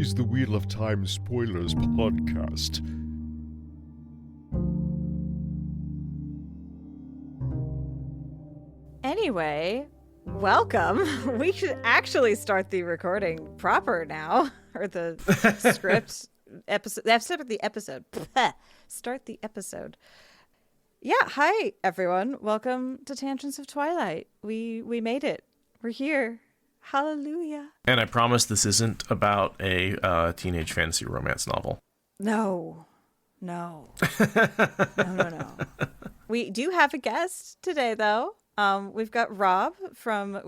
is the Wheel of Time Spoilers podcast. Anyway, welcome. We should actually start the recording proper now, or the script episode. The episode. Start the episode. Yeah, hi everyone. Welcome to Tangents of Twilight. We made it. We're here. Hallelujah. And I promise this isn't about a teenage fantasy romance novel. No. We do have a guest today, though. We've got Rob from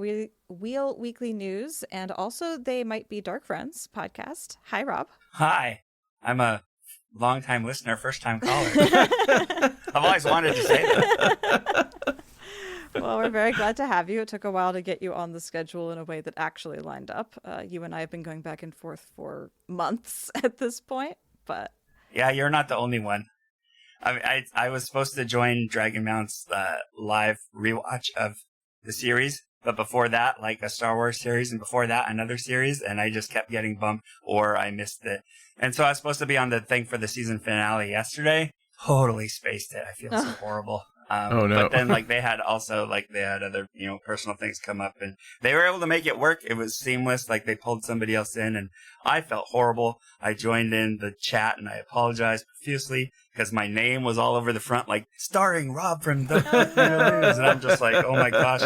Wheel Weekly News, and also They Might Be Darkfriends podcast. Hi, Rob. Hi. I'm a long-time listener, first-time caller. I've always wanted to say that. Well, we're very glad to have you. It took a while to get you on the schedule in a way that actually lined up. You and I have been going back and forth for months at this point, but... Yeah, you're not the only one. I was supposed to join Dragon Mount's live rewatch of the series, but before that, like a Star Wars series, and before that, another series, and I just kept getting bumped, or I missed it. And so I was supposed to be on the thing for the season finale yesterday. Totally spaced it. I feel so horrible. Oh no! But then, they had other, personal things come up, and they were able to make it work. It was seamless. Like, they pulled somebody else in, and I felt horrible. I joined in the chat, and I apologized profusely because my name was all over the front, like starring Rob from the News, and I'm just like, oh my gosh!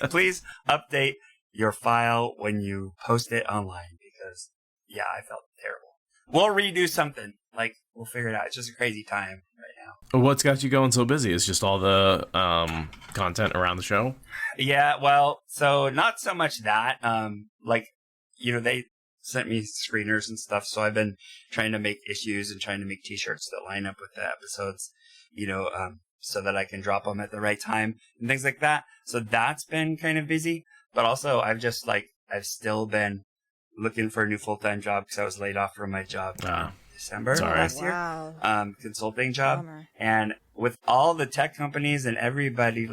Please update your file when you post it online, because I felt terrible. We'll redo something. We'll figure it out. It's just a crazy time right now. What's got you going so busy? Is just all the content around the show? Yeah, well, so not so much that. They sent me screeners and stuff, so I've been trying to make issues and trying to make t-shirts that line up with the episodes, so that I can drop them at the right time and things like that. So that's been kind of busy. But also, I've still been looking for a new full-time job because I was laid off from my job. December last year, consulting job. Bummer. And with all the tech companies and everybody,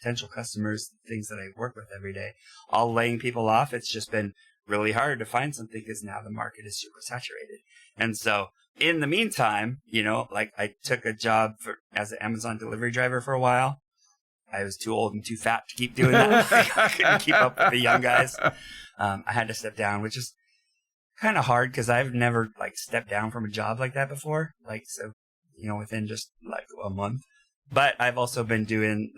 potential customers, things that I work with every day, all laying people off, it's just been really hard to find something because now the market is super saturated. And so in the meantime, I took a job as an Amazon delivery driver for a while. I was too old and too fat to keep doing that. I couldn't keep up with the young guys. I had to step down, which is kind of hard because I've never stepped down from a job like that before. Within just a month. But I've also been doing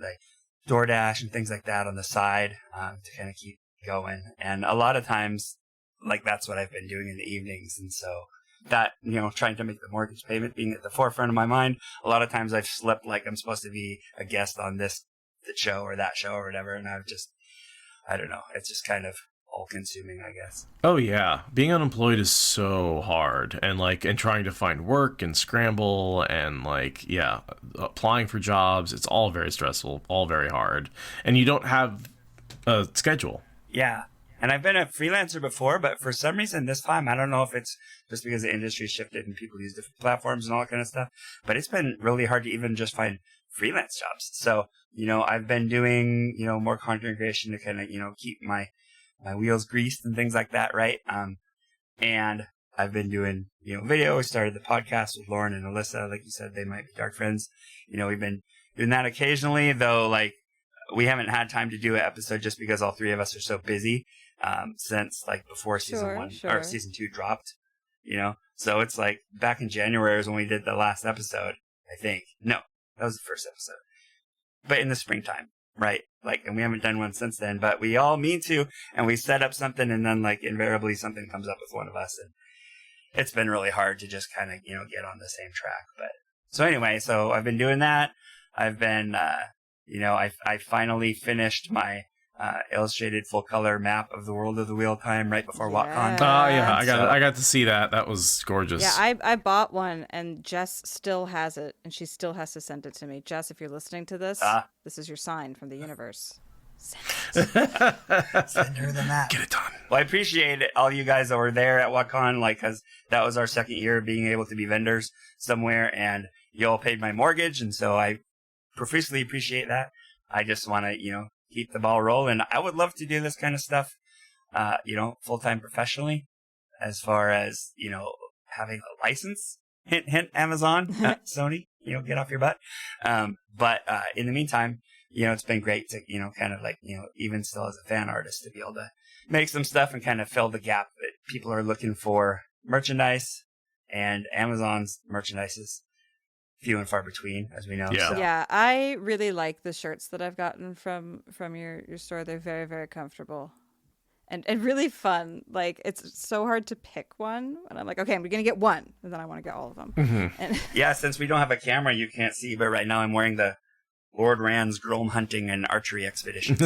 DoorDash and things like that on the side to kind of keep going. And a lot of times, that's what I've been doing in the evenings. And so that, trying to make the mortgage payment being at the forefront of my mind, a lot of times I've slept like I'm supposed to be a guest on the show or that show or whatever. And I don't know. It's just kind of all-consuming, I guess. Oh yeah, being unemployed is so hard, and trying to find work and scramble and applying for jobs. It's all very stressful, all very hard, and you don't have a schedule. Yeah, and I've been a freelancer before, but for some reason this time, I don't know if it's just because the industry shifted and people use different platforms and all that kind of stuff, but it's been really hard to even just find freelance jobs. So I've been doing more content creation to kind of keep my wheels greased and things like that, right? And I've been doing, video. We started the podcast with Lauren and Alyssa. Like you said, They Might Be Darkfriends. We've been doing that occasionally, though, we haven't had time to do an episode just because all three of us are so busy, since, before season one or season 2 dropped, So it's back in January was when we did the last episode, I think. No, that was the first episode. But in the springtime. Right. And we haven't done one since then, but we all mean to, and we set up something, and then invariably something comes up with one of us, and it's been really hard to just kind of, get on the same track. But so anyway, so I've been doing that. I've been, I finally finished my illustrated full color map of the world of the Wheel of Time right before WoTCon. I got to see that. That was gorgeous. Yeah, I bought one, and Jess still has it, and she still has to send it to me. Jess, if you're listening to this, this is your sign from the universe. Send it. Send her the map. Get it done. Well, I appreciate it, all you guys that were there at WoTCon, because that was our second year of being able to be vendors somewhere, and you all paid my mortgage, and so I profusely appreciate that. I just want to, keep the ball rolling. I would love to do this kind of stuff, full-time professionally. as far as, having a license. Hint, hint, Amazon, Sony, get off your butt. But in the meantime, it's been great to, kind of like, even still as a fan artist to be able to make some stuff and kind of fill the gap that people are looking for merchandise, and Amazon's merchandise is few and far between, as we know. Yeah. So. Yeah, I really like the shirts that I've gotten from your store. They're very, very comfortable and really fun. Like, it's so hard to pick one. And I'm like, okay, I'm going to get one. And then I want to get all of them. And Yeah, since we don't have a camera, you can't see. But right now I'm wearing the Lord Rand's Grom Hunting and Archery Expeditions.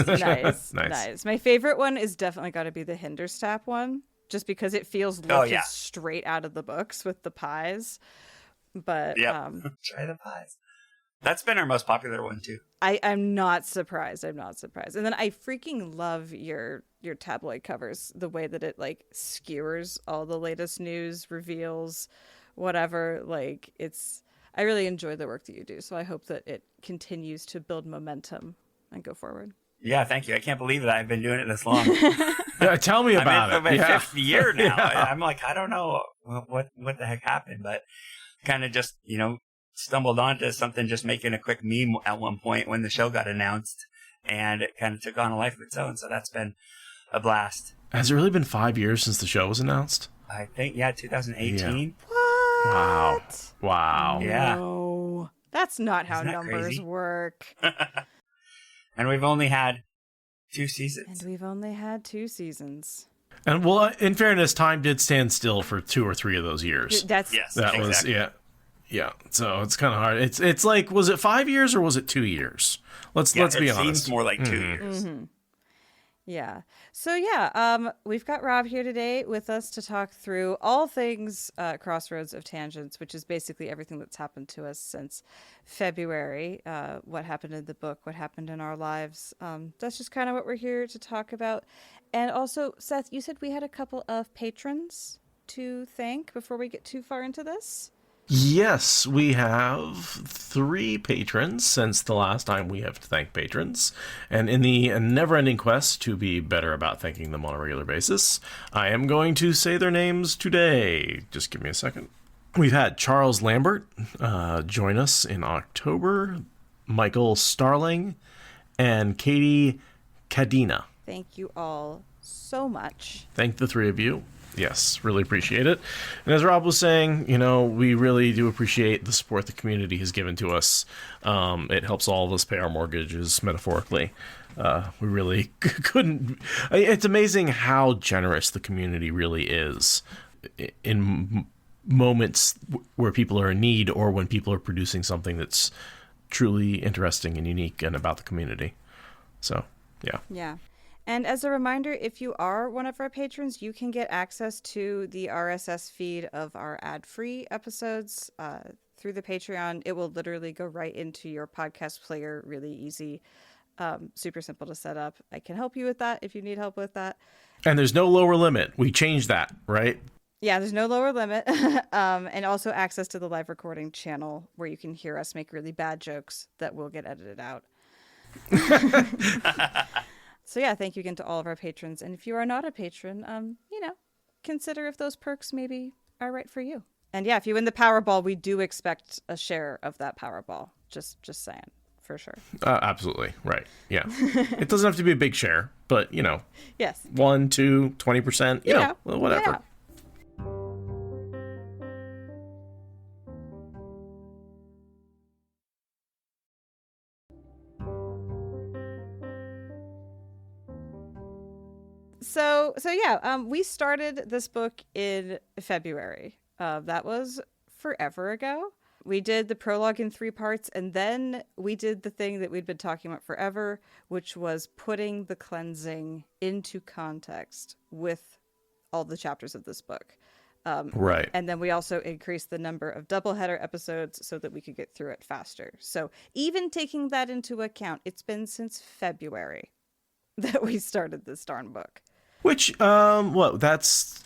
nice. My favorite one is definitely got to be the Hinderstap one, just because it feels lifted straight out of the books with the pies. But try the pies. That's been our most popular one too. I'm not surprised. And then I freaking love your tabloid covers, the way that it like skewers all the latest news, reveals, whatever. Like, I really enjoy the work that you do. So I hope that it continues to build momentum and go forward. Yeah, thank you. I can't believe that I've been doing it this long. Yeah, tell me about I'm it. in my fifth year now. Yeah. I'm like, I don't know what the heck happened, but kind of just, stumbled onto something, just making a quick meme at one point when the show got announced, and it kind of took on a life of its own. So that's been a blast. Has it really been 5 years since the show was announced? I think, 2018. What? Wow. Yeah. No, that's not how Isn't that numbers crazy? work. And we've only had 2 seasons. And we've only had 2 seasons. And well, in fairness, time did stand still for 2 or 3 of those years. That's Yes, That exactly. was yeah. So it's kind of hard. It's like, was it 5 years or was it 2 years? Let's be It honest. seems more like 2 years. Yeah. So we've got Rob here today with us to talk through all things Crossroads of Tangents, which is basically everything that's happened to us since February. What happened in the book, what happened in our lives. That's just kind of what we're here to talk about. And also, Seth, you said we had a couple of patrons to thank before we get too far into this. Yes, we have 3 patrons since the last time we have to thank patrons. And in the never-ending quest to be better about thanking them on a regular basis, I am going to say their names today. Just give me a second. We've had Charles Lambert join us in October, Michael Starling, and Katie Cadena. Thank you all so much. Thank the 3 of you. Yes, really appreciate it. And as Rob was saying, we really do appreciate the support the community has given to us. It helps all of us pay our mortgages, metaphorically. We really couldn't... It's amazing how generous the community really is in moments where people are in need or when people are producing something that's truly interesting and unique and about the community. So, yeah. Yeah. And as a reminder, if you are one of our patrons, you can get access to the RSS feed of our ad-free episodes through the Patreon. It will literally go right into your podcast player, really easy, super simple to set up. I can help you with that if you need help with that. And there's no lower limit. We changed that, right? Yeah, there's no lower limit. And also access to the live recording channel where you can hear us make really bad jokes that will get edited out. So yeah, thank you again to all of our patrons. And if you are not a patron, consider if those perks maybe are right for you. And yeah, if you win the Powerball, we do expect a share of that Powerball. Just saying, for sure. Absolutely. Right. Yeah. It doesn't have to be a big share, but, Yes. 1, 2, 20%, whatever. Yeah. So we started this book in February. That was forever ago. We did the prologue in 3 parts, and then we did the thing that we'd been talking about forever, which was putting the cleansing into context with all the chapters of this book. Right. And then we also increased the number of doubleheader episodes so that we could get through it faster. So even taking that into account, it's been since February that we started this darn book. Which, that's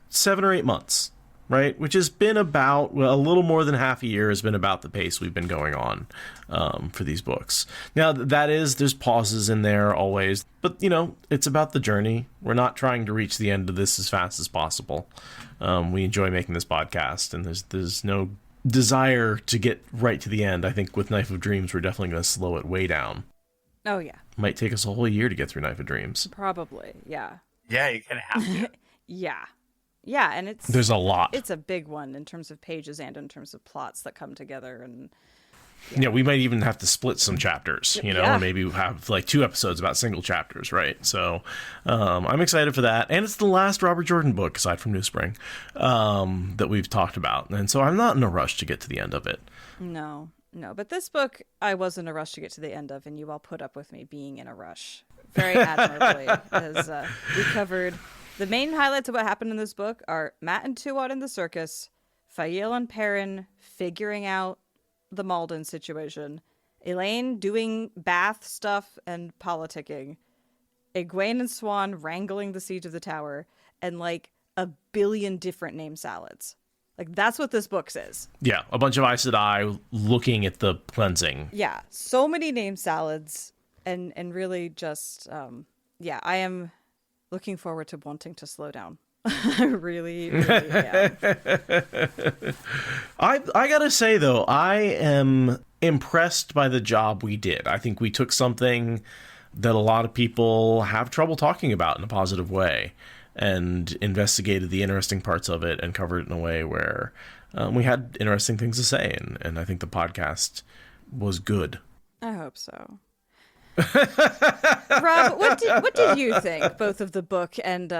7 or 8 months. right? Which has been about, well, a little more than half a year has been about the pace we've been going on for these books. Now, there's pauses in there always, but, it's about the journey. We're not trying to reach the end of this as fast as possible. We enjoy making this podcast, and there's no desire to get right to the end. I think with Knife of Dreams, we're definitely going to slow it way down. Oh, yeah. Might take us a whole year to get through Knife of Dreams. Probably, yeah. Yeah, you kind of have to. Yeah. Yeah, and there's a lot. It's a big one in terms of pages and in terms of plots that come together. And yeah, we might even have to split some chapters, or maybe have like 2 episodes about single chapters, right? So I'm excited for that. And it's the last Robert Jordan book, aside from New Spring, that we've talked about. And so I'm not in a rush to get to the end of it. No. But this book, I was in a rush to get to the end of, and you all put up with me being in a rush very admirably. As we covered, the main highlights of what happened in this book are Matt and Tuat in the circus, Fael and Perrin figuring out the Malden situation, Elaine doing bath stuff and politicking, Egwene and Swan wrangling the siege of the tower, and like a billion different name salads. Like, that's what this book says. Yeah, a bunch of Aes Sedai looking at the cleansing. Yeah, so many name salads, and really just, I am looking forward to wanting to slow down. I really, really am. I gotta say, though, I am impressed by the job we did. I think we took something that a lot of people have trouble talking about in a positive way and investigated the interesting parts of it and covered it in a way where we had interesting things to say. And I think the podcast was good. I hope so. Rob, what did you think, both of the book and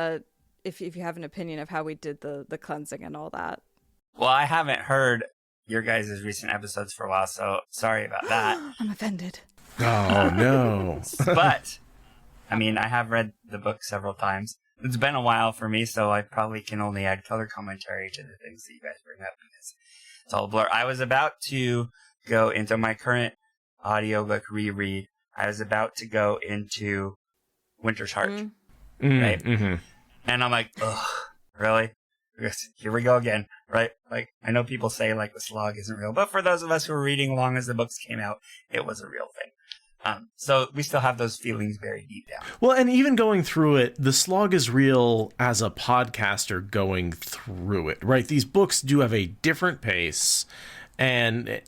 if you have an opinion of how we did the cleansing and all that? Well, I haven't heard your guys' recent episodes for a while, so sorry about that. I'm offended. Oh, no. But, I mean, I have read the book several times. It's been a while for me, so I probably can only add color commentary to the things that you guys bring up because it's all a blur. I was about to go into my current audiobook reread. I was about to go into Winter's Heart, right? Mm-hmm. And I'm like, ugh, really? Here we go again, right? Like, I know people say, like, the slog isn't real, but for those of us who were reading along as the books came out, it was a real thing. So we still have those feelings buried deep down. Well, and even going through it, the slog is real as a podcaster going through it, right? These books do have a different pace, and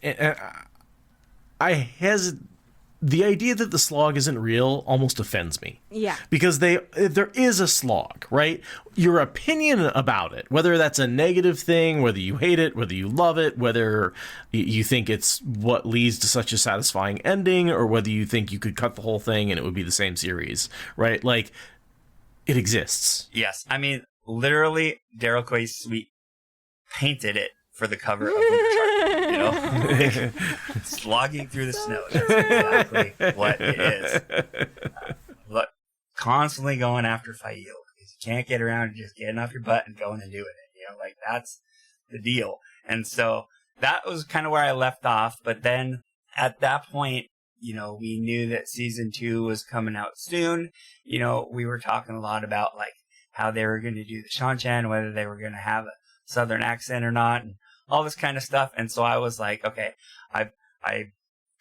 the idea that the slog isn't real almost offends me. Yeah. Because there is a slog, right? Your opinion about it, whether that's a negative thing, whether you hate it, whether you love it, whether you think it's what leads to such a satisfying ending, or whether you think you could cut the whole thing and it would be the same series, right? Like, it exists. Yes. I mean, literally, Daryl Quay's Sweet painted it for the cover of Winter's Heart, slogging through the snow. That's exactly what it is. Look, constantly going after Fael. You can't get around to just getting off your butt and going and doing it. Like, that's the deal. And so that was kind of where I left off. But then at that point, we knew that season 2 was coming out soon. We were talking a lot about like how they were going to do the Shan-Chan, whether they were going to have a Southern accent or not, and all this kind of stuff. And so I was like, okay, I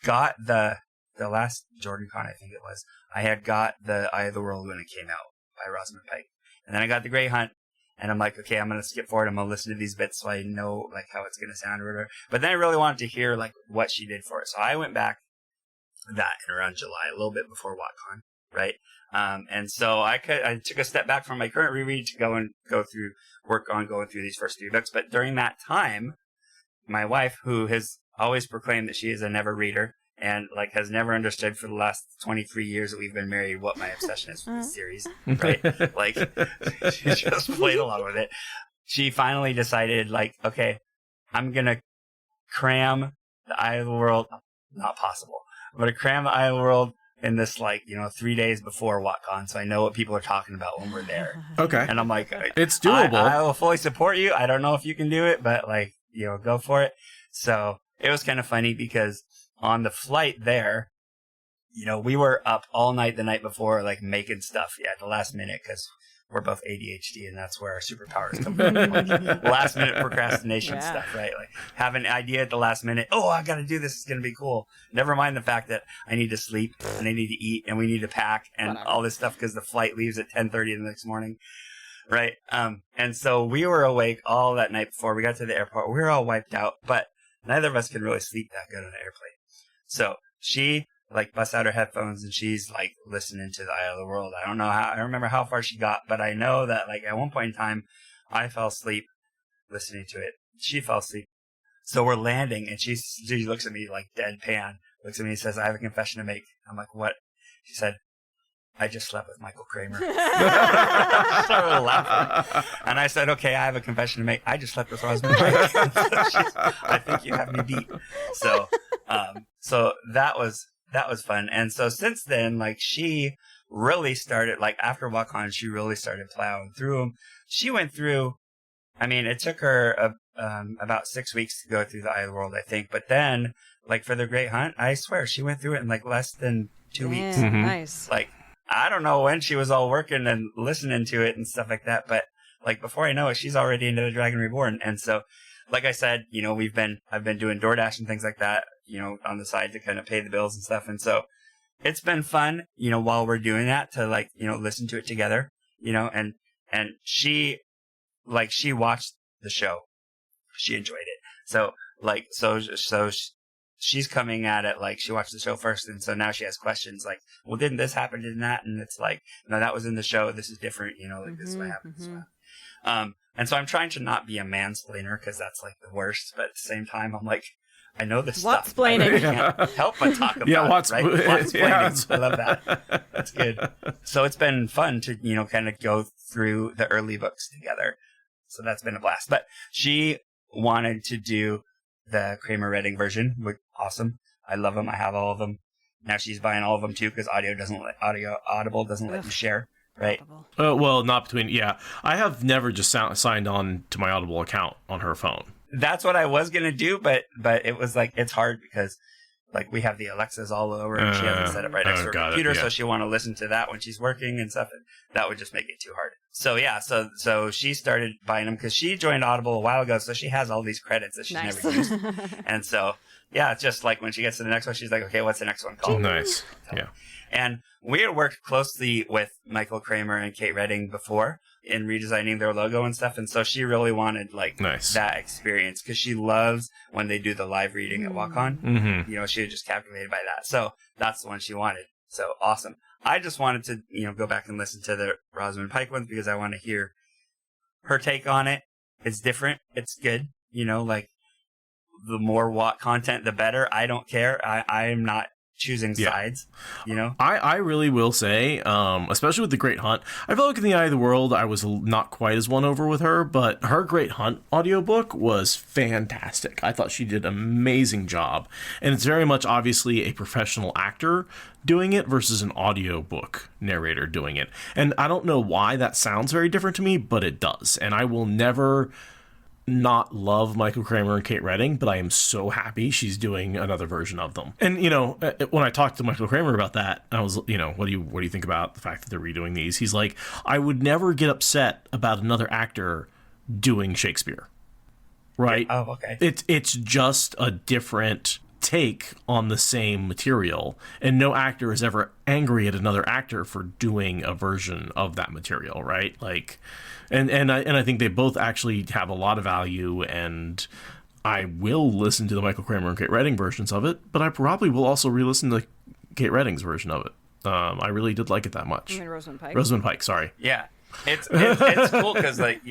got the last JordanCon, I think it was. I had got the Eye of the World when it came out by Rosamund Pike. And then I got the Grey Hunt, and I'm like, okay, I'm going to skip forward. I'm going to listen to these bits so I know like how it's going to sound or whatever. But then I really wanted to hear like what she did for it. So I went back that in around July, a little bit before WoTCon, right? And so I took a step back from my current reread to work on going through these first 3 books. But during that time, my wife, who has always proclaimed that she is a never reader and like has never understood for the last 23 years that we've been married what my obsession is with this series, right? Like, she just played along with it. She finally decided, like, okay, I'm going to cram the Eye of the World. Not possible. I'm going to cram the Eye of the World in this, 3 days before WoTCon, so I know what people are talking about when we're there. Okay. And I'm like, it's doable. I will fully support you. I don't know if you can do it, but go for it. So it was kind of funny because on the flight there, we were up all night the night before, like making stuff at the last minute because we're both ADHD, and that's where our superpowers come from. Like, last minute procrastination stuff, right? Like have an idea at the last minute. Oh, I got to do this. It's going to be cool. Never mind the fact that I need to sleep and I need to eat and we need to pack and all this stuff because the flight leaves at 10:30 the next morning. Right. And so we were awake all that night before we got to the airport. We were all wiped out, but neither of us can really sleep that good on an airplane. So she like busts out her headphones and she's like listening to the Eye of the World. I don't remember how far she got, but I know that like at one point in time, I fell asleep listening to it. She fell asleep. So we're landing and she looks at me like deadpan, looks at me and says, I have a confession to make. I'm like, what? She said, I just slept with Michael Kramer. I started laughing. And I said, okay, I have a confession to make. I just slept with Rosamund Pike. I think you have me beat. So that was fun. And so since then, like she really started, like after WoTCon, she really started plowing through them. She went through, I mean, it took her about 6 weeks to go through the Eye of the World, I think. But then, like for the Great Hunt, I swear she went through it in like less than 2 weeks. Mm-hmm. Nice. Like, I don't know when she was all working and listening to it and stuff like that. But like before I know it, she's already into the Dragon Reborn. And so, like I said, you know, I've been doing DoorDash and things like that, you know, on the side to kind of pay the bills and stuff. And so it's been fun, you know, while we're doing that to like, you know, listen to it together, you know, and she watched the show. She enjoyed it. So she's coming at it like she watched the show first. And so now she has questions like, well, didn't this happen? Didn't that? And it's like, no, that was in the show. This is different. You know, like this is what happened. This is what happened. And so I'm trying to not be a mansplainer because that's like the worst. But at the same time, I'm like, I know this stuff. What's-splaining. I can't help but talk about it, right? What's-splaining. I love that. That's good. So it's been fun to, you know, kind of go through the early books together. So that's been a blast. But she wanted to do the Kramer Redding version, which awesome. I love them. I have all of them. Now she's buying all of them too because Audible doesn't let you share. Right. Well, not between. Yeah, I have never just signed on to my Audible account on her phone. That's what I was gonna do, but it was like it's hard because like we have the Alexas all over, and she hasn't set up right next to her computer, so she'll want to listen to that when she's working and stuff, and that would just make it too hard. So yeah, so she started buying them because she joined Audible a while ago, so she has all these credits that she's never used, and so yeah, it's just like when she gets to the next one, she's like, okay, what's the next one called? Nice, so, yeah. And we had worked closely with Michael Kramer and Kate Redding before in redesigning their logo and stuff. And so she really wanted like that experience because she loves when they do the live reading at WoTCon. Mm-hmm. You know, she was just captivated by that. So that's the one she wanted. So awesome. I just wanted to, you know, go back and listen to the Rosamund Pike ones because I want to hear her take on it. It's different. It's good. You know, like the more WoT content, the better. I don't care. I am not choosing sides, you know? I really will say, especially with the Great Hunt, I felt like in the Eye of the World, I was not quite as won over with her, but her Great Hunt audiobook was fantastic. I thought she did an amazing job. And it's very much obviously a professional actor doing it versus an audiobook narrator doing it. And I don't know why that sounds very different to me, but it does. And I will never not love Michael Kramer and Kate Redding, but I am so happy she's doing another version of them. And you know, when I talked to Michael Kramer about that, I was, you know, what do you think about the fact that they're redoing these? He's like, I would never get upset about another actor doing Shakespeare, right? Yeah. Oh, okay. It's just a different take on the same material, and no actor is ever angry at another actor for doing a version of that material, right? Like, and I think they both actually have a lot of value, and I will listen to the Michael Kramer and Kate Redding versions of it, but I probably will also re-listen to Kate Redding's version of it. I really did like it that much. You mean Rosamund Pike? Rosamund Pike, sorry. Yeah, it's cool because like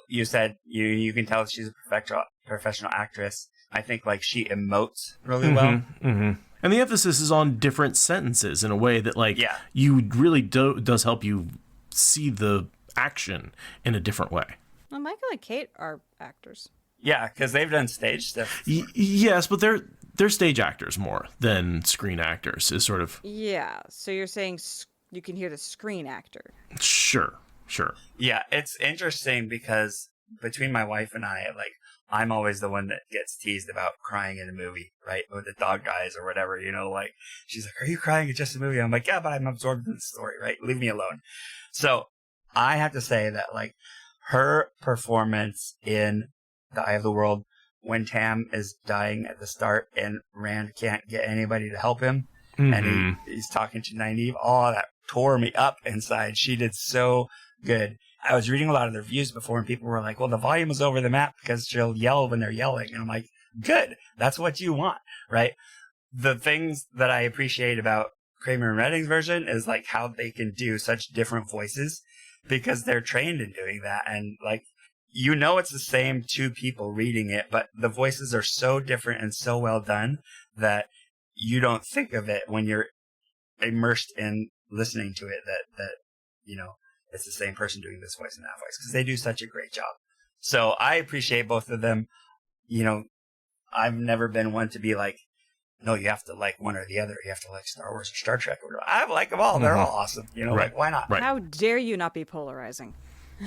you said, you can tell she's a professional actress. I think like she emotes really well. Mm-hmm. And the emphasis is on different sentences in a way that like you really does help you see the action in a different way. Well, Michael and Kate are actors. Yeah, because they've done stage stuff. Yes, but they're stage actors more than screen actors. Is sort of. Yeah, so you're saying you can hear the screen actor. Sure. Yeah, it's interesting because between my wife and I, like, I'm always the one that gets teased about crying in a movie, right? When the dog dies or whatever, like, she's like, "Are you crying at just a movie?" I'm like, "Yeah, but I'm absorbed in the story, right? Leave me alone." So I have to say that, like, her performance in The Eye of the World, when Tam is dying at the start and Rand can't get anybody to help him, and he's talking to Nynaeve, all that tore me up inside. She did so good. I was reading a lot of the reviews before, and people were like, "Well, the volume is over the map because she'll yell when they're yelling." And I'm like, good. That's what you want, right? The things that I appreciate about Kramer and Redding's version is, like, how they can do such different voices because they're trained in doing that. And, like, it's the same two people reading it, but the voices are so different and so well done that you don't think of it when you're immersed in listening to it that it's the same person doing this voice and that voice, because they do such a great job. So I appreciate both of them. I've never been one to be like, no, you have to like one or the other. You have to like Star Wars or Star Trek. I like them all. They're all awesome. Right. Like, why not? Right. How dare you not be polarizing?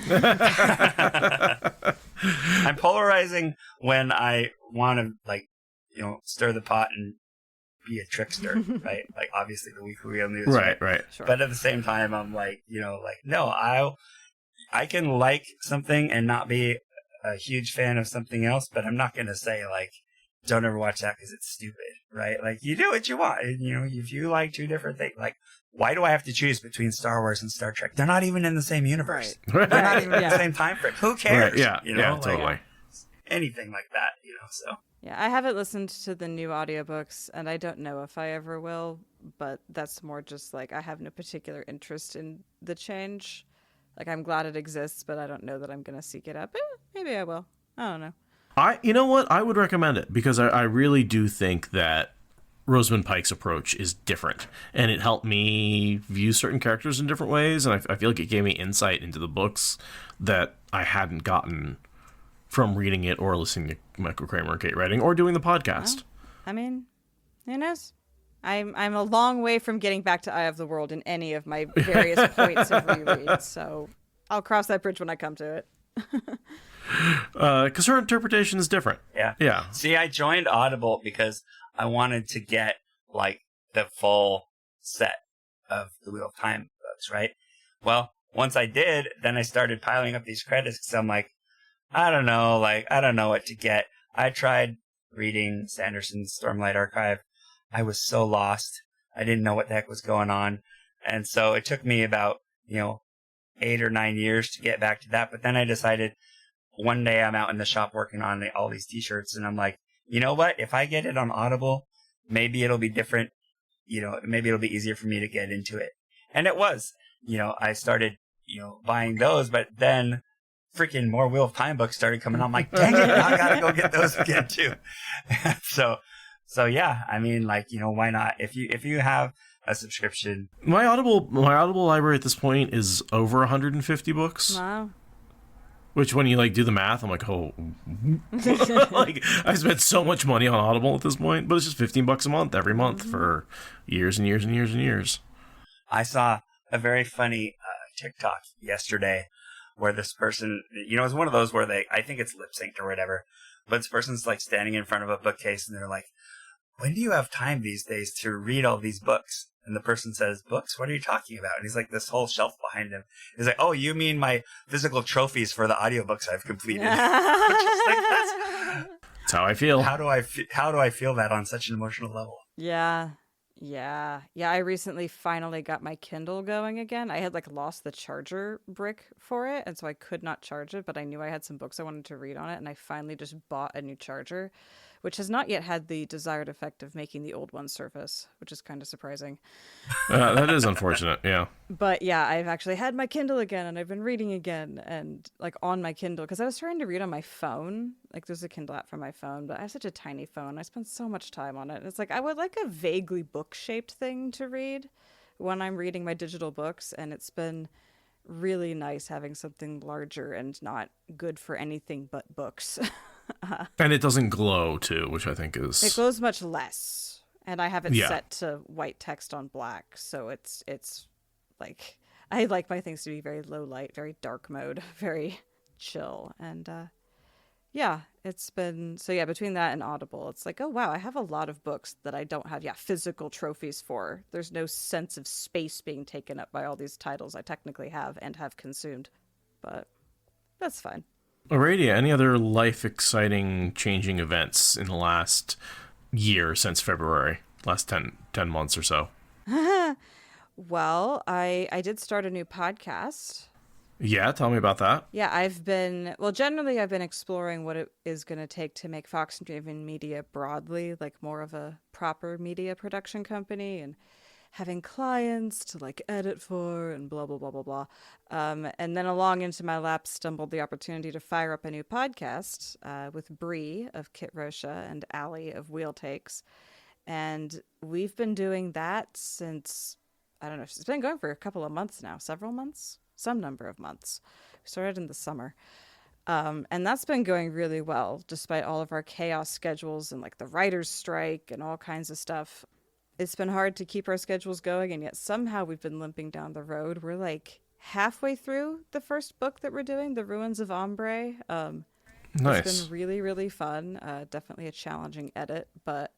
I'm polarizing when I want to, like, stir the pot and be a trickster, right? Like, obviously the Weekly Wheel News, right. Sure. But at the same time, I'm like, no, I can like something and not be a huge fan of something else, but I'm not going to say, like, don't ever watch that because it's stupid, right? Like, you do what you want. And, if you like two different things, like, why do I have to choose between Star Wars and Star Trek? They're not even in the same universe. Right. They're not even in the same time frame. Who cares? Right. Yeah, totally. Like, anything like that, so. Yeah, I haven't listened to the new audiobooks, and I don't know if I ever will, but that's more just like I have no particular interest in the change. Like, I'm glad it exists, but I don't know that I'm going to seek it out. But maybe I will. I don't know. You know what? I would recommend it because I really do think that Rosamund Pike's approach is different, and it helped me view certain characters in different ways, and I feel like it gave me insight into the books that I hadn't gotten from reading it or listening to Michael Kramer and Kate Redding or doing the podcast. Well, I mean, who knows? I'm a long way from getting back to Eye of the World in any of my various points of reread, so I'll cross that bridge when I come to it. Because her interpretation is different. Yeah. See, I joined Audible because I wanted to get, like, the full set of the Wheel of Time books, right? Well, once I did, then I started piling up these credits because I'm like, I don't know what to get. I tried reading Sanderson's Stormlight Archive. I was so lost. I didn't know what the heck was going on. And so it took me about, 8 or 9 years to get back to that. But then I decided one day I'm out in the shop working on all these t-shirts, and I'm like, you know what? If I get it on Audible, maybe it'll be different. Maybe it'll be easier for me to get into it. And it was. I started, buying those, but then freaking more Wheel of Time books started coming on. I'm like, dang it, I gotta go get those again too. So yeah, I mean, like, why not? If you have a subscription. My Audible library at this point is over 150 books. Wow. Which, when you like do the math, I'm like, oh, like, I spent so much money on Audible at this point, but it's just $15 a month every month for years and years and years and years. I saw a very funny TikTok yesterday where this person, it's one of those where I think it's lip synced or whatever, but this person's like standing in front of a bookcase and they're like, when do you have time these days to read all these books? And the person says, books? What are you talking about? And he's like, this whole shelf behind him. He's like, oh, you mean my physical trophies for the audiobooks I've completed? Which is like, that's how I feel. How do I feel that on such an emotional level? Yeah. I recently finally got my Kindle going again. I had lost the charger brick for it, and so I could not charge it, but I knew I had some books I wanted to read on it, and I finally just bought a new charger, which has not yet had the desired effect of making the old one surface, which is kind of surprising. That is unfortunate, yeah. But yeah, I've actually had my Kindle again, and I've been reading again, and on my Kindle, because I was trying to read on my phone. There's a Kindle app for my phone, but I have such a tiny phone. I spend so much time on it. And it's I would like a vaguely book-shaped thing to read when I'm reading my digital books, and it's been really nice having something larger and not good for anything but books. And it doesn't glow, too, which I think is... It glows much less. And I have it set to white text on black, so it's I like my things to be very low light, very dark mode, very chill. And yeah, it's been so yeah, between that and Audible, it's like, oh wow, I have a lot of books that I don't have physical trophies for. There's no sense of space being taken up by all these titles I technically have and have consumed. But that's fine. Aradia, any other life exciting changing events in the last year since February? Last 10 months or so? Well, I did start a new podcast. Yeah, tell me about that. Yeah, generally I've been exploring what it is going to take to make Fox Driven Media broadly, like more of a proper media production company, and having clients to like edit for and blah, blah, blah, blah, blah. And then along into my lap stumbled the opportunity to fire up a new podcast with Bree of Kit Rosha and Allie of Wheel Takes. And we've been doing that since, I don't know, it's been going for a couple of months now, several months, some number of months. We started in the summer. And that's been going really well, despite all of our chaos schedules and like the writer's strike and all kinds of stuff. It's been hard to keep our schedules going, and yet somehow we've been limping down the road. We're like halfway through the first book that we're doing, The Ruins of Ombre. Nice. It's been really, really fun. Definitely a challenging edit, but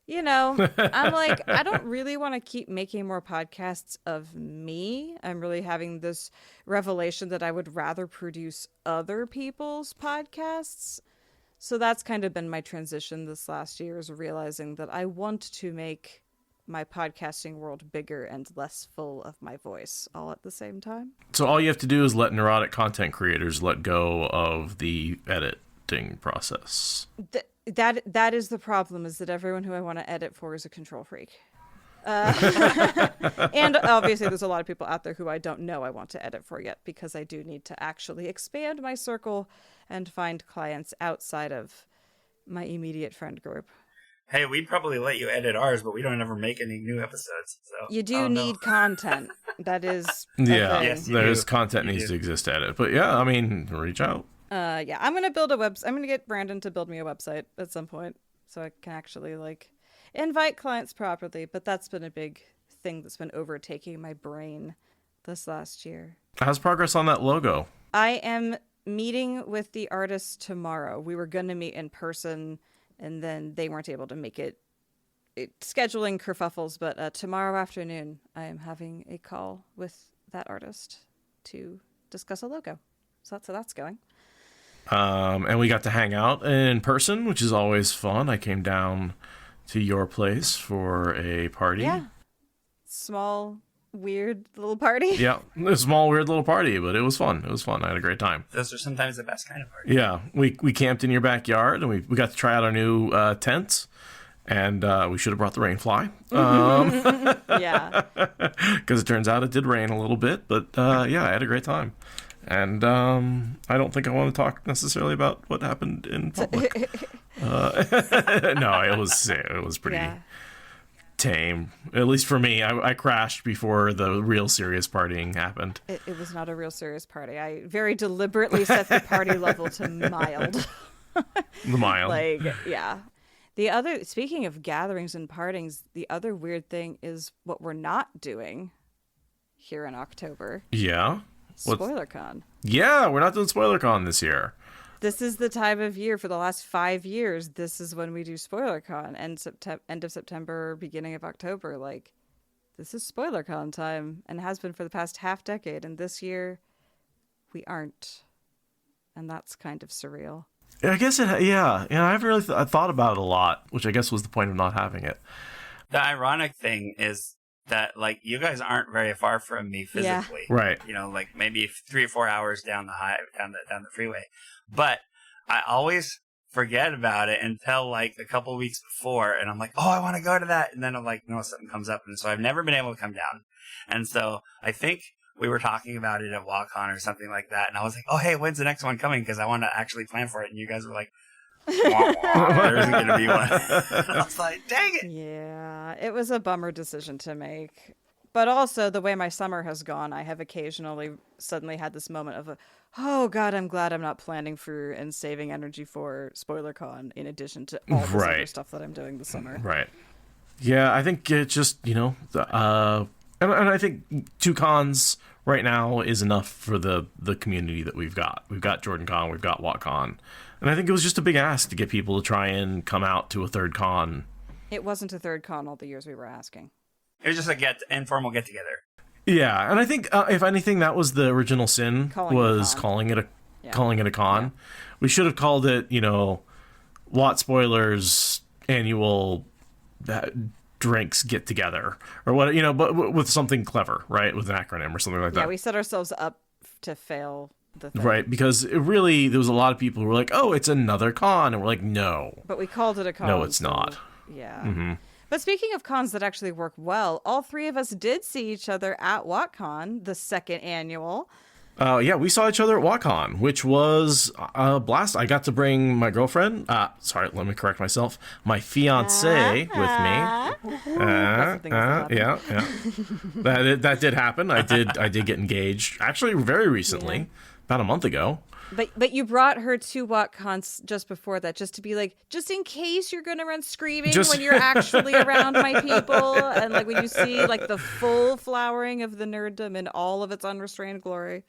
you know, I'm like, I don't really want to keep making more podcasts of me. I'm really having this revelation that I would rather produce other people's podcasts. So that's kind of been my transition this last year, is realizing that I want to make my podcasting world bigger and less full of my voice all at the same time. So all you have to do is let neurotic content creators let go of the editing process. That is the problem, is that everyone who I want to edit for is a control freak. And obviously there's a lot of people out there who I don't know I want to edit for yet, because I do need to actually expand my circle and find clients outside of my immediate friend group. Hey, we'd probably let you edit ours, but we don't ever make any new episodes. So You do need content. That is a Yeah, thing. Yes, you there's do. content You needs do. to exist to edit. But yeah, I mean, reach out. Yeah, I'm gonna build a website. I'm gonna get Brandon to build me a website at some point, so I can actually like invite clients properly. But that's been a big thing that's been overtaking my brain this last year. How's progress on that logo? I am meeting with the artist tomorrow. We were gonna meet in person, and then they weren't able to make it. Scheduling kerfuffles, but tomorrow afternoon I am having a call with that artist to discuss a logo. So that's how that's going. And we got to hang out in person, which is always fun. I came down to your place for a party. Yeah. Small, weird little party. Yeah, a small, weird little party, but it was fun. It was fun. I had a great time. Those are sometimes the best kind of party. Yeah, we camped in your backyard, and we got to try out our new tents, and we should have brought the rainfly. Yeah. Because it turns out it did rain a little bit, but yeah, I had a great time. And I don't think I want to talk necessarily about what happened in public. No, it was pretty tame. At least for me, I crashed before the real serious partying happened. It was not a real serious party. I very deliberately set the party level to mild. The mild. Like, yeah. Speaking of gatherings and partings, the other weird thing is what we're not doing here in October. Yeah. SpoilerCon. Yeah, we're not doing SpoilerCon this year. This is the time of year for the last 5 years. This is when we do SpoilerCon, end of September, beginning of October. Like, this is SpoilerCon time, and has been for the past half decade. And this year, we aren't, and that's kind of surreal. I guess yeah. I haven't really thought about it a lot, which I guess was the point of not having it. The ironic thing is that, like, you guys aren't very far from me physically. Yeah. Right. You know, like maybe 3 or 4 hours down the freeway. But I always forget about it until like a couple of weeks before, and I'm like, oh, I want to go to that. And then I'm like, no, something comes up. And so I've never been able to come down. And so I think we were talking about it at WoTCon or something like that. And I was like, oh, hey, when's the next one coming? Because I want to actually plan for it. And you guys were like, wah, wah, there isn't going to be one. I was like, dang it. Yeah, it was a bummer decision to make. But also, the way my summer has gone, I have occasionally suddenly had this moment of, oh, God, I'm glad I'm not planning for and saving energy for SpoilerCon in addition to all this other stuff that I'm doing this summer. Right. Yeah, I think it just, and I think two cons right now is enough for the community that we've got. We've got JordanCon, we've got WoTCon. And I think it was just a big ask to get people to try and come out to a third con. It wasn't a third con all the years we were asking. It was just a informal get together. Yeah, and I think if anything, that was the original sin, calling it a con. Yeah. We should have called it, Wat Spoilers Annual Drinks Get Together, or what, but with something clever, right? With an acronym or something like that. Yeah, we set ourselves up to fail the thing. Right, because there was a lot of people who were like, oh, it's another con, and we're like, no. But we called it a con. No, it's not. Yeah. Mm-hmm. But speaking of cons that actually work well, all three of us did see each other at WoTCon, the second annual. Yeah, we saw each other at WoTCon, which was a blast. I got to bring my girlfriend. Sorry, let me correct myself. My fiance with me. Yeah. That did happen. I did get engaged. Actually, very recently, about a month ago. But you brought her to WoTCon just before that, just to be like, just in case you're gonna run screaming when you're actually around my people, and like when you see like the full flowering of the nerddom in all of its unrestrained glory.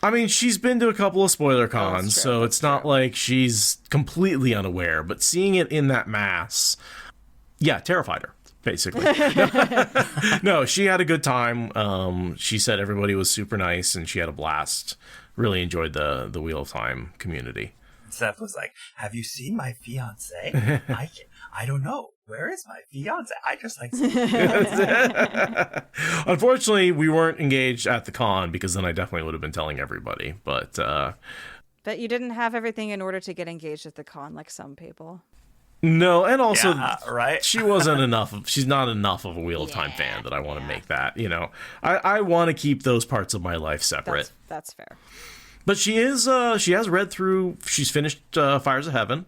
I mean, she's been to a couple of spoiler cons, so it's not like she's completely unaware. But seeing it in that mass, terrified her. Basically. No, she had a good time. She said everybody was super nice and she had a blast. Really enjoyed the Wheel of Time community. Seth was like, have you seen my fiance? I don't know. Where is my fiance? I just like Unfortunately, we weren't engaged at the con because then I definitely would have been telling everybody. But you didn't have everything in order to get engaged at the con like some people. No, and also, right? She's not enough of a Wheel of Time fan that I want to make that, I want to keep those parts of my life separate. That's fair. But she has read through, she's finished Fires of Heaven.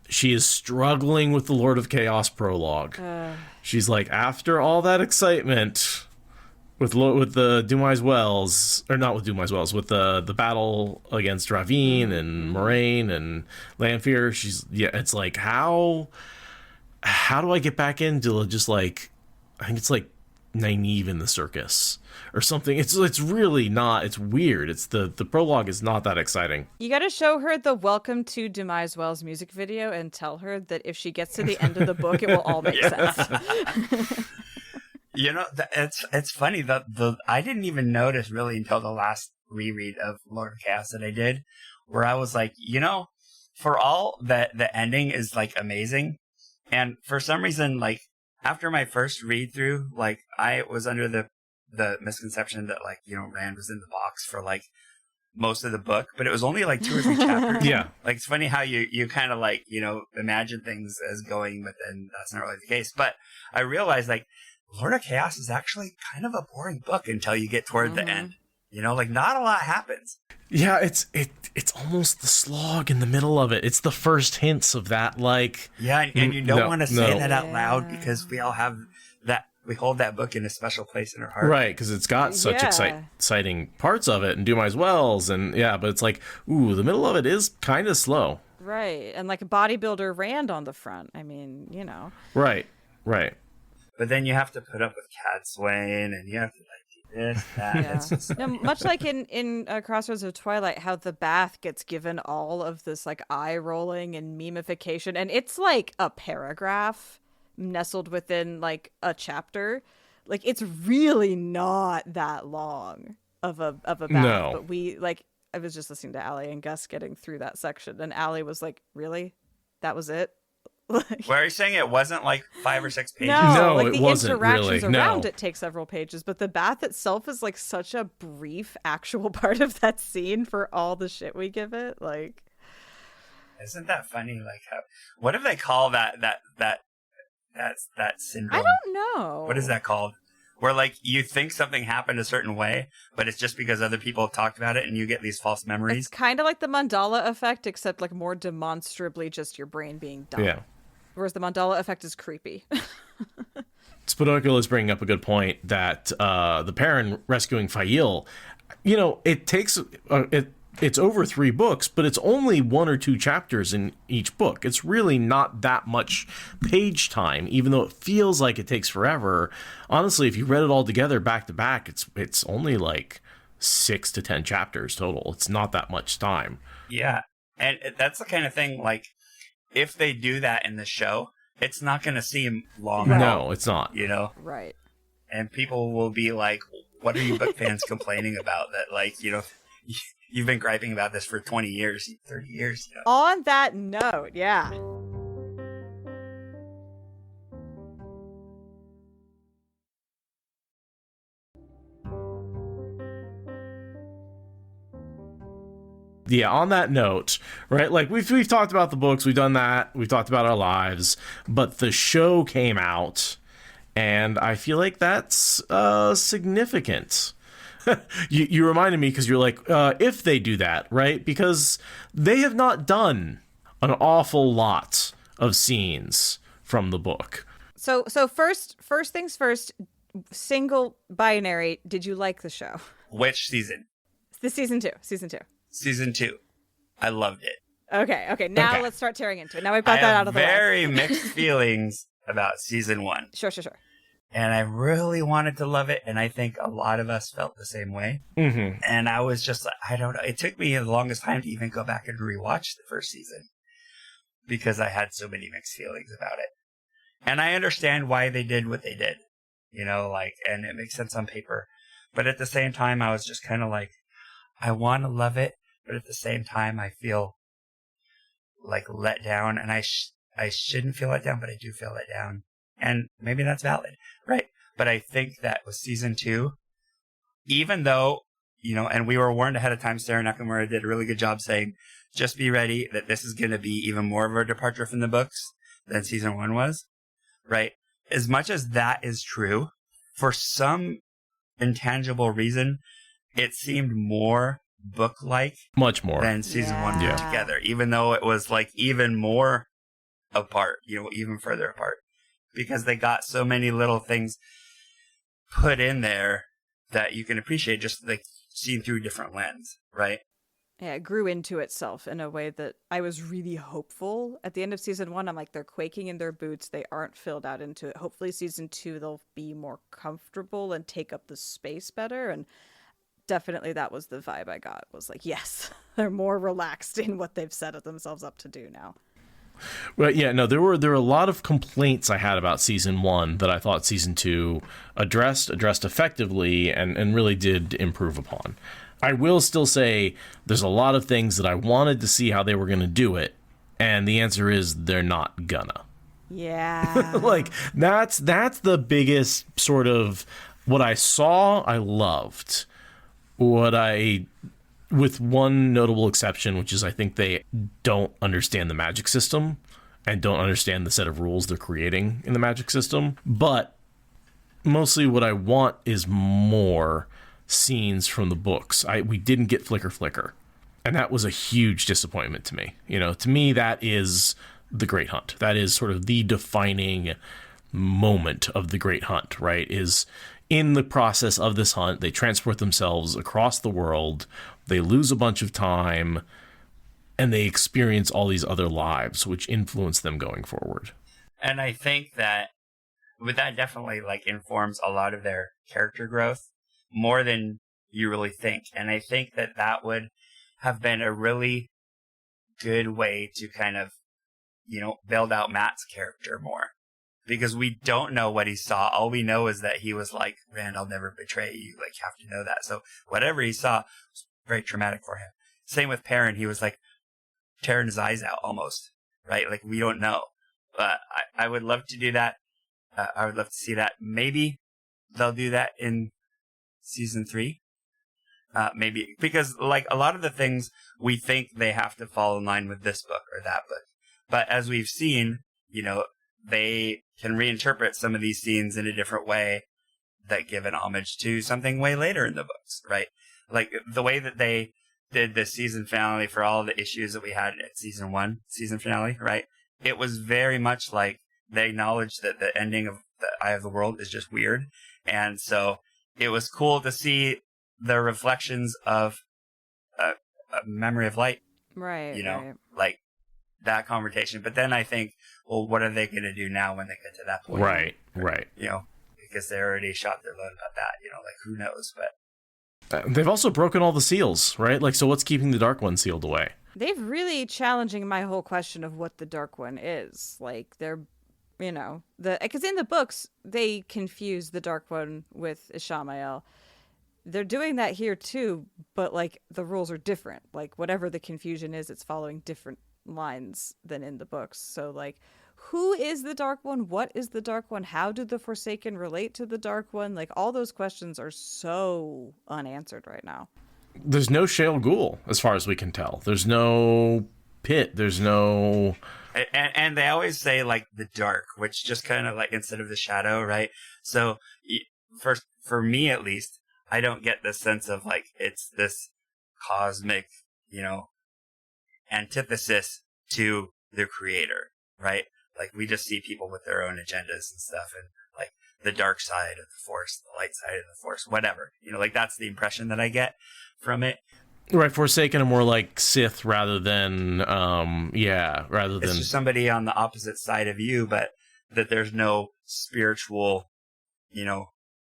She is struggling with the Lord of Chaos prologue. She's like, after all that excitement with the Dumais Wells, or not with Dumais Wells, with the battle against Ravine and Moraine and Lanfear, it's like, how do I get back into just like, I think it's like Nynaeve in the Circus or something. It's really not, it's weird. It's the prologue is not that exciting. You got to show her the Welcome to Dumais Wells music video and tell her that if she gets to the end of the book, it will all make sense. It's funny that I didn't even notice really until the last reread of Lord of Chaos that I did, where I was like, for all that the ending is like amazing, and for some reason, like after my first read through, like I was under the misconception that like Rand was in the box for like most of the book, but it was only like 2 or 3 chapters. Yeah, like it's funny how you kind of like imagine things as going, but then that's not really the case. But I realized like Lord of Chaos is actually kind of a boring book until you get toward the end. Like not a lot happens. Yeah, it's almost the slog in the middle of it. It's the first hints of that, like... Yeah, and you don't want to say that out loud because we all have that... We hold that book in a special place in our heart. Right, because it's got such exciting parts of it, and Dumais Wells, and but it's like, ooh, the middle of it is kind of slow. Right, and like a bodybuilder Rand on the front. I mean, Right. But then you have to put up with Cat Swain, and you have to this, that. Yeah. It's just... much like in Crossroads of Twilight, how the bath gets given all of this like eye rolling and memification, and it's like a paragraph nestled within like a chapter. Like it's really not that long of a bath. No. But I was just listening to Allie and Gus getting through that section, and Allie was like, "Really? That was it?" Well, are you saying it wasn't like 5 or 6 pages? No, like the it wasn't interactions really. around No. it take several pages, but the bath itself is like such a brief actual part of that scene for all the shit we give it. Like, isn't that funny? Like, what do they call that syndrome? I don't know. What is that called? Where like you think something happened a certain way, but it's just because other people have talked about it, and you get these false memories. It's kind of like the Mandala effect, except like more demonstrably just your brain being dumb. Yeah. Whereas the Mandala effect is creepy. Spodokul is bringing up a good point that the Perrin rescuing Fail, it takes it's over 3 books, but it's only 1 or 2 chapters in each book. It's really not that much page time, even though it feels like it takes forever. Honestly, if you read it all together back to back, it's only like 6 to 10 chapters total. It's not that much time. Yeah. And that's the kind of thing, like, if they do that in the show, it's not going to seem long at all. No, it's not. You know? Right. And people will be like, what are you book fans complaining about? That, like, you know, you've been griping about this for 20 years, 30 years. You know? On that note, yeah. Yeah, on that note, right? Like we've talked about the books, we've done that, we've talked about our lives, but the show came out, and I feel like that's significant. You reminded me because you're like, if they do that, right? Because they have not done an awful lot of scenes from the book. So first things first, single binary, did you like the show? Which season? The season 2. Season 2. I loved it. Okay. Now Okay. let's start tearing into it. Now we've got that out of the way. Very mixed feelings about season 1. Sure. And I really wanted to love it, and I think a lot of us felt the same way. Mm-hmm. And I was just like, I don't know. It took me the longest time to even go back and rewatch the first season because I had so many mixed feelings about it. And I understand why they did what they did, you know, like, and it makes sense on paper. But at the same time, I was just kind of like, I want to love it, but at the same time, I feel like let down, and I shouldn't feel let down, but I do feel let down. And maybe that's valid, right? But I think that with season 2, even though, you know, and we were warned ahead of time, Sarah Nakamura did a really good job saying, just be ready that this is going to be even more of a departure from the books than season 1 was, right? As much as that is true, for some intangible reason, it seemed more book-like Much more than season 1 put Yeah. together, even though it was like even more apart, you know, even further apart. Because they got so many little things put in there that you can appreciate just like seen through different lens, right? Yeah, it grew into itself in a way that I was really hopeful. At the end of season 1, I'm like, they're quaking in their boots. They aren't filled out into it. Hopefully season 2, they'll be more comfortable and take up the space better. And definitely that was the vibe I got, was like, yes, they're more relaxed in what they've set themselves up to do now. Well, yeah, no, there were a lot of complaints I had about season 1 that I thought season 2 addressed effectively and really did improve upon. I will still say there's a lot of things that I wanted to see how they were going to do it, and the answer is they're not gonna. Yeah. Like that's the biggest sort of what I saw, I loved. With one notable exception, which is I think they don't understand the magic system and don't understand the set of rules they're creating in the magic system. But mostly what I want is more scenes from the books. We didn't get Flicker. And that was a huge disappointment to me. You know, to me, that is the Great Hunt. That is sort of the defining moment of the Great Hunt, right? Is in the process of this hunt, they transport themselves across the world, they lose a bunch of time, and they experience all these other lives, which influence them going forward. And I think that definitely like informs a lot of their character growth more than you really think. And I think that would have been a really good way to kind of, you know, build out Matt's character more. Because we don't know what he saw. All we know is that he was like, Rand, I'll never betray you. Like, you have to know that. So whatever he saw was very traumatic for him. Same with Perrin. He was like tearing his eyes out almost, right? Like, we don't know. But I would love to do that. I would love to see that. Maybe they'll do that in season 3. Maybe because like a lot of the things we think they have to fall in line with this book or that book. But as we've seen, you know, they can reinterpret some of these scenes in a different way that give an homage to something way later in the books, right? Like the way that they did the season finale for all the issues that we had at season 1 season finale, right? It was very much like they acknowledged that the ending of the Eye of the World is just weird. And so it was cool to see the reflections of a Memory of Light, Right. you know, right. like that conversation. But then I think, well, what are they going to do now when they get to that point? Right. You know, because they already shot their load about that, you know, like who knows, but. They've also broken all the seals, right? Like, so what's keeping the Dark One sealed away? They've really challenging my whole question of what the Dark One is. Like, they're, because in the books, they confuse the Dark One with Ishamael. They're doing that here too, but like the rules are different. Like, whatever the confusion is, it's following different lines than in the books. So like, who is the Dark One? What is the Dark One? How do the Forsaken relate to the Dark One? Like, all those questions are so unanswered right now. There's no Shale Ghul, as far as we can tell. There's no Pit. There's no... And they always say, like, the dark, which just kind of, like, instead of the shadow, right? So, for me, at least, I don't get the sense of, like, it's this cosmic, antithesis to the creator, right? Like, we just see people with their own agendas and stuff, and, like, the dark side of the Force, the light side of the Force, whatever. Like, that's the impression that I get from it. Right, Forsaken are more like Sith rather than, It's just somebody on the opposite side of you, but that there's no spiritual,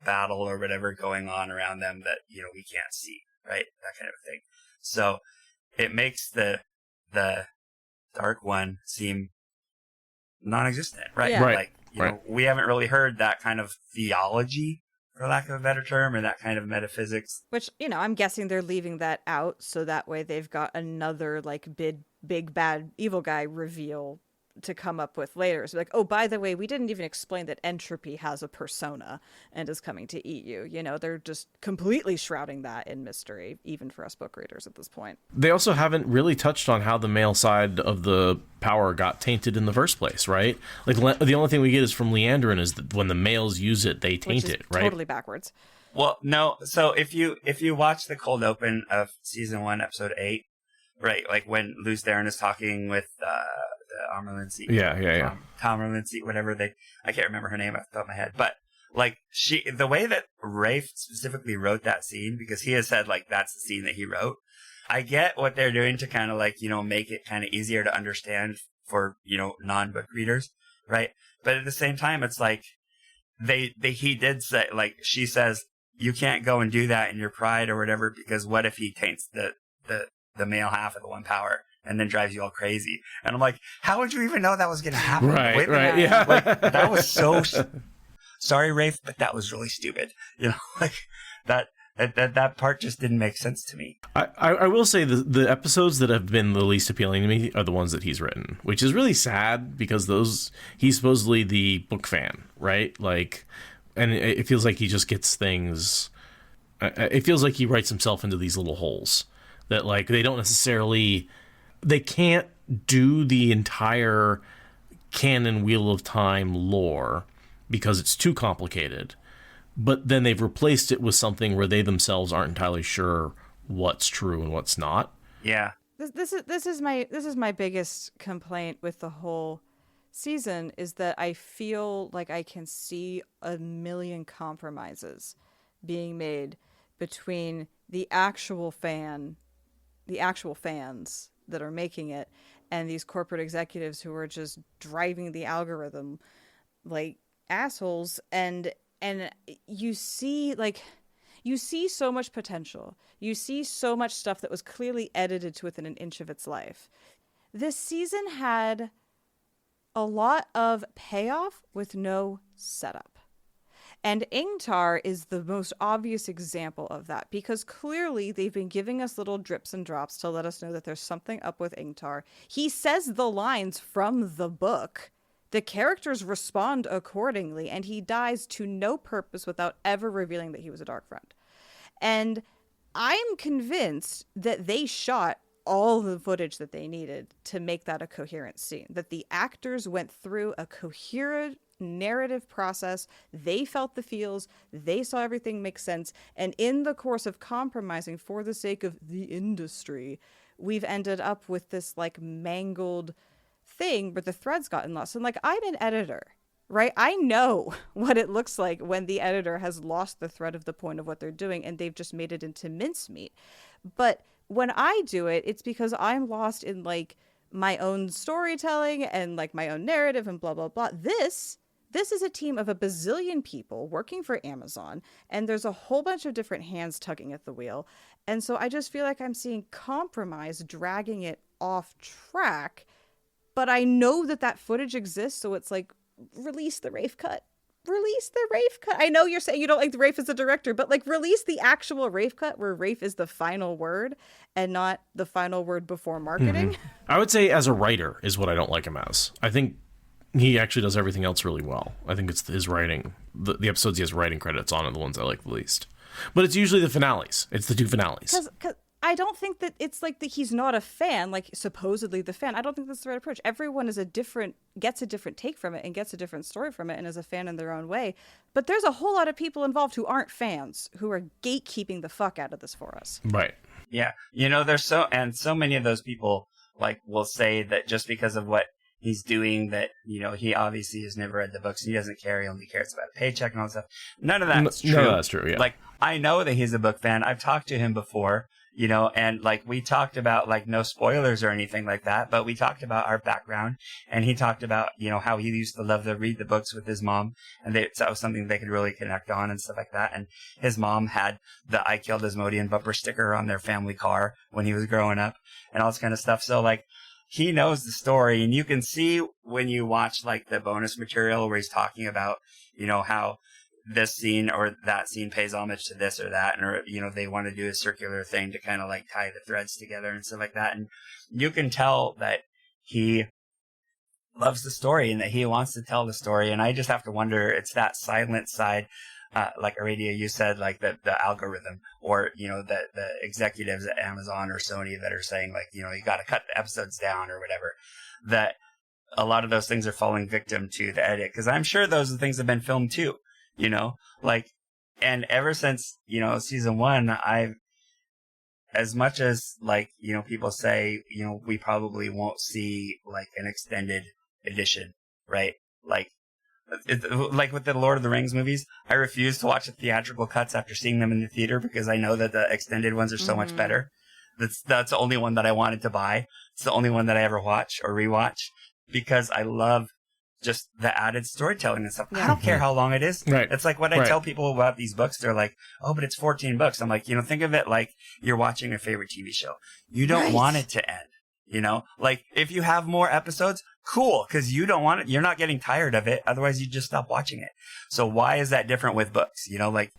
battle or whatever going on around them that, we can't see, right? That kind of thing. So it makes the Dark One seem non-existent, right? Yeah. Right. Like, we haven't really heard that kind of theology, for lack of a better term, or that kind of metaphysics. Which, I'm guessing they're leaving that out so that way they've got another like big bad evil guy reveal to come up with later. So like, oh, by the way, we didn't even explain that entropy has a persona and is coming to eat you. They're just completely shrouding that in mystery, even for us book readers at this point. They also haven't really touched on how the male side of the power got tainted in the first place, right? Like, the only thing we get is from Leandrin is that when the males use it, they taint it, right? Totally backwards. Well, no. So if you watch the cold open of season 1, episode 8, right, like when Luz Theron is talking with the Amerlincy. Yeah. Tom Amerlincy, whatever I can't remember her name off the top of my head. But like the way that Rafe specifically wrote that scene, because he has said like that's the scene that he wrote. I get what they're doing to kind of like, make it kind of easier to understand for, non-book readers, right? But at the same time, it's like he did say, like, she says, you can't go and do that in your pride or whatever, because what if he taints the male half of the one power and then drives you all crazy? And I'm like, how would you even know that was going to happen? Right, yeah. Like, that was so... Sorry, Rafe, but that was really stupid. Like, that part just didn't make sense to me. I will say the episodes that have been the least appealing to me are the ones that he's written, which is really sad because he's supposedly the book fan, right? Like, and it feels like he just gets things... It feels like he writes himself into these little holes that, like, they can't do the entire canon Wheel of Time lore because it's too complicated. But then they've replaced it with something where they themselves aren't entirely sure what's true and what's not. Yeah. This is my biggest complaint with the whole season, is that I feel like I can see a million compromises being made between the actual fans that are making it and these corporate executives who are just driving the algorithm like assholes. And you see so much potential. You see so much stuff that was clearly edited to within an inch of its life. This season had a lot of payoff with no setup. And Ingtar is the most obvious example of that, because clearly they've been giving us little drips and drops to let us know that there's something up with Ingtar. He says the lines from the book. The characters respond accordingly, and he dies to no purpose without ever revealing that he was a Darkfriend. And I'm convinced that they shot all the footage that they needed to make that a coherent scene, that the actors went through a coherent narrative process. They felt the feels, they saw everything make sense, and in the course of compromising for the sake of the industry, we've ended up with this like mangled thing where the thread's gotten lost. And like, I'm an editor, right? I know what it looks like when the editor has lost the thread of the point of what they're doing and they've just made it into mincemeat. But when I do it, it's because I'm lost in like my own storytelling and like my own narrative and blah, blah, blah. This This is a team of a bazillion people working for Amazon, and there's a whole bunch of different hands tugging at the wheel. And so I just feel like I'm seeing compromise dragging it off track. But I know that footage exists, so it's like, release the Rafe cut. Release the Rafe cut. I know you're saying you don't like the Rafe as a director, but like release the actual Rafe cut where Rafe is the final word and not the final word before marketing. I would say as a writer is what I don't like him as. I think he actually does everything else really well. I think it's his writing. The episodes he has writing credits on are the ones I like the least. But it's usually the finales. It's the 2 finales. Because I don't think that it's like that he's not a fan, like supposedly the fan. I don't think that's the right approach. Everyone gets a different take from it and gets a different story from it and is a fan in their own way. But there's a whole lot of people involved who aren't fans, who are gatekeeping the fuck out of this for us. Right. Yeah. There's so many of those people like will say that just because of what he's doing that, he obviously has never read the books. He doesn't care. He only cares about a paycheck and all that stuff. None of that's true. None of that's true, yeah. Like, I know that he's a book fan. I've talked to him before, and like we talked about like no spoilers or anything like that, but we talked about our background and he talked about, how he used to love to read the books with his mom and that was something they could really connect on and stuff like that. And his mom had the I Killed Asmodean bumper sticker on their family car when he was growing up and all this kind of stuff. So like, he knows the story, and you can see when you watch like the bonus material where he's talking about, how this scene or that scene pays homage to this or that, and or they want to do a circular thing to kind of like tie the threads together and stuff like that. And you can tell that he loves the story and that he wants to tell the story. And I just have to wonder, it's that silent side. Like Aradia, you said, like the algorithm or, the executives at Amazon or Sony that are saying like, you got to cut the episodes down or whatever, that a lot of those things are falling victim to the edit. Cause I'm sure those things have been filmed too, and ever since, season 1, as much as like, people say, we probably won't see like an extended edition, right? Like with the Lord of the Rings movies, I refuse to watch the theatrical cuts after seeing them in the theater because I know that the extended ones are so much better. That's the only one that I wanted to buy. It's the only one that I ever watch or rewatch because I love just the added storytelling and stuff. Yeah. I don't care how long it is. Right. It's like when I tell people about these books, they're like, oh, but it's 14 books. I'm like, think of it like you're watching a favorite TV show. You don't want it to end. Like if you have more episodes, cool, because you don't want it. You're not getting tired of it. Otherwise, you just stop watching it. So why is that different with books? Like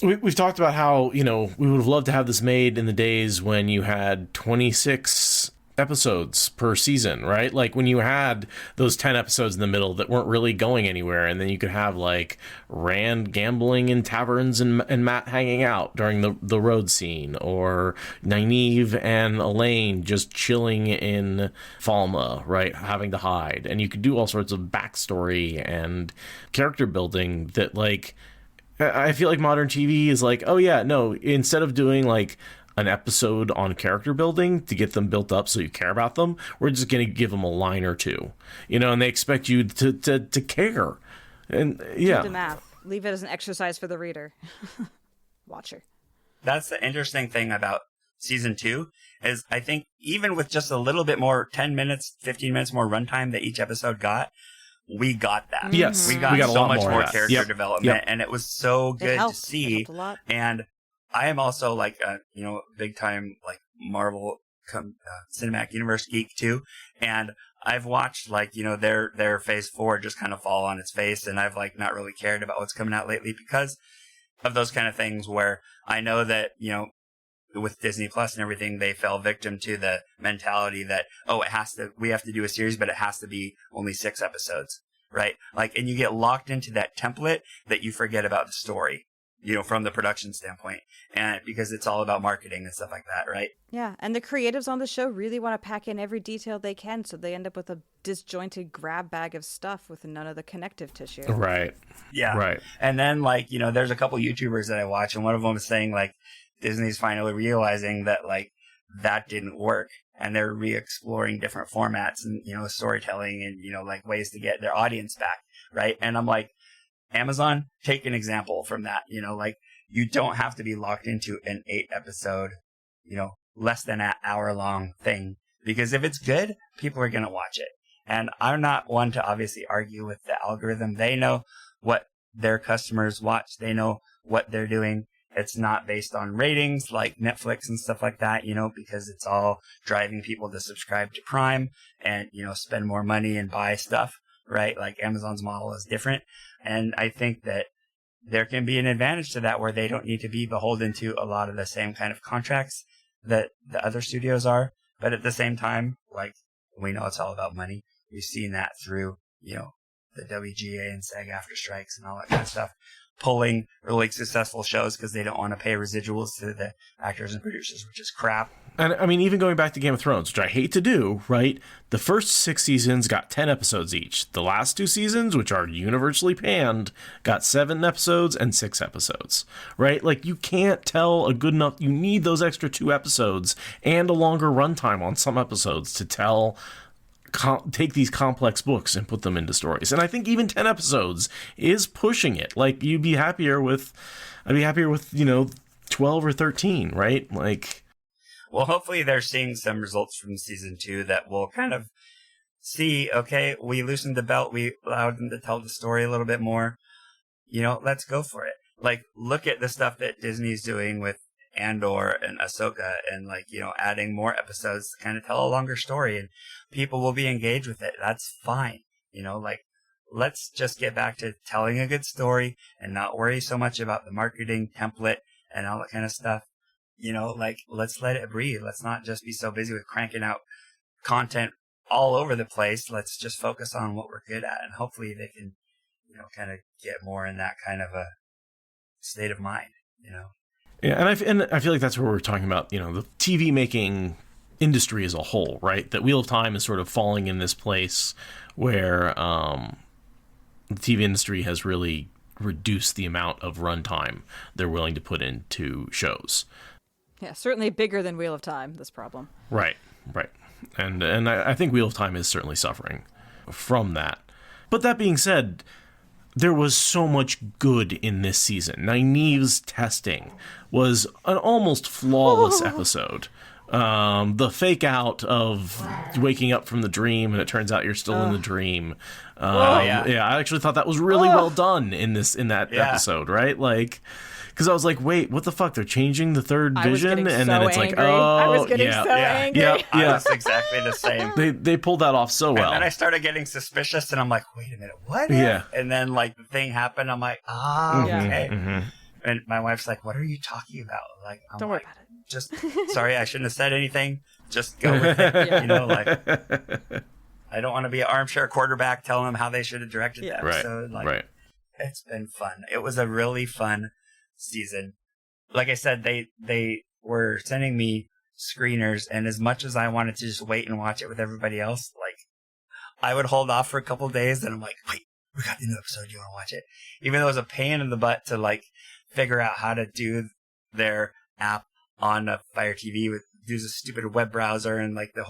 we've talked about how, we would have loved to have this made in the days when you had 26 episodes per season, right? Like when you had those 10 episodes in the middle that weren't really going anywhere, and then you could have like Rand gambling in taverns and Matt hanging out during the road scene, or Nynaeve and Elaine just chilling in Falma, right, having to hide. And you could do all sorts of backstory and character building that, like, I feel like modern TV is like, oh yeah, no, instead of doing like an episode on character building to get them built up so you care about them, we're just going to give them a line or two, and they expect you to care. And yeah. Do the math. Leave it as an exercise for the reader. Watcher. That's the interesting thing about season 2 is I think even with just a little bit more 10 minutes, 15 minutes more runtime that each episode got, we got that. Yes. We got so much more character development. Yep. And it was so good to see. It helped a lot. And I am also like a, big time like Marvel cinematic universe geek too. And I've watched like, their phase 4 just kind of fall on its face. And I've like not really cared about what's coming out lately because of those kind of things where I know that, with Disney Plus and everything, they fell victim to the mentality that, we have to do a series, but it has to be only 6 episodes. Right. Like, and you get locked into that template that you forget about the story. From the production standpoint, and because it's all about marketing and stuff like that, right? Yeah, and the creatives on the show really want to pack in every detail they can, so they end up with a disjointed grab bag of stuff with none of the connective tissue. Right. Yeah. Right. And then, like, there's a couple YouTubers that I watch, and one of them is saying, like, Disney's finally realizing that, like, that didn't work, and they're re-exploring different formats and, storytelling and, like, ways to get their audience back, right? And I'm like, Amazon, take an example from that. Like you don't have to be locked into an 8 episode, less than an hour long thing, because if it's good, people are going to watch it. And I'm not one to obviously argue with the algorithm. They know what their customers watch. They know what they're doing. It's not based on ratings like Netflix and stuff like that, because it's all driving people to subscribe to Prime and, spend more money and buy stuff, right? Like Amazon's model is different. And I think that there can be an advantage to that where they don't need to be beholden to a lot of the same kind of contracts that the other studios are. But at the same time, like, we know it's all about money. We've seen that through, the WGA and SAG-AFTRA strikes and all that kind of stuff, pulling really successful shows because they don't want to pay residuals to the actors and producers, which is crap. And I mean, even going back to Game of Thrones, which I hate to do, right? The first 6 seasons got 10 episodes each. The last 2 seasons, which are universally panned, got 7 episodes and 6 episodes, right? Like, you can't tell a good enough, you need those extra 2 episodes and a longer runtime on some episodes to take these complex books and put them into stories. And I think even 10 episodes is pushing it. Like, I'd be happier with, 12 or 13, right? Like, well, hopefully they're seeing some results from season 2 that will kind of see, okay, we loosened the belt. We allowed them to tell the story a little bit more. Let's go for it. Like, look at the stuff that Disney's doing with Andor and Ahsoka and, like, adding more episodes to kind of tell a longer story, and people will be engaged with it. That's fine. Let's just get back to telling a good story and not worry so much about the marketing template and all that kind of stuff. Let's let it breathe. Let's not just be so busy with cranking out content all over the place. Let's just focus on what we're good at, and hopefully they can, kind of get more in that kind of a state of mind, Yeah, and I feel like that's where we're talking about, the TV making industry as a whole, right? That Wheel of Time is sort of falling in this place where the TV industry has really reduced the amount of runtime they're willing to put into shows. Yeah, certainly bigger than Wheel of Time, this problem. Right. And I think Wheel of Time is certainly suffering from that. But that being said, there was so much good in this season. Nynaeve's testing was an almost flawless episode. The fake out of waking up from the dream and it turns out you're still in the dream. Yeah, I actually thought that was really well done in that episode, right? Like, because I was like, wait, what the fuck? They're changing the third vision, and then it's angry. like, oh, I was getting so angry. Yeah. I was exactly the same. They pulled that off so well. And then I started getting suspicious, and I'm like, wait a minute, what? Yeah. And then, like, the thing happened. I'm like, okay. Mm-hmm. And my wife's like, what are you talking about? Like, Don't worry about it. Just, sorry, I shouldn't have said anything. Just go with it. I don't want to be an armchair quarterback telling them how they should have directed the episode. Right. It's been fun. It was a really fun season. Like I said, they were sending me screeners, and as much as I wanted to just wait and watch it with everybody else, like, I would hold off for a couple days, and I'm like, wait, we got the new episode, you want to watch it? Even though it was a pain in the butt to, like, figure out how to do their app on a Fire TV with use a stupid web browser, and like the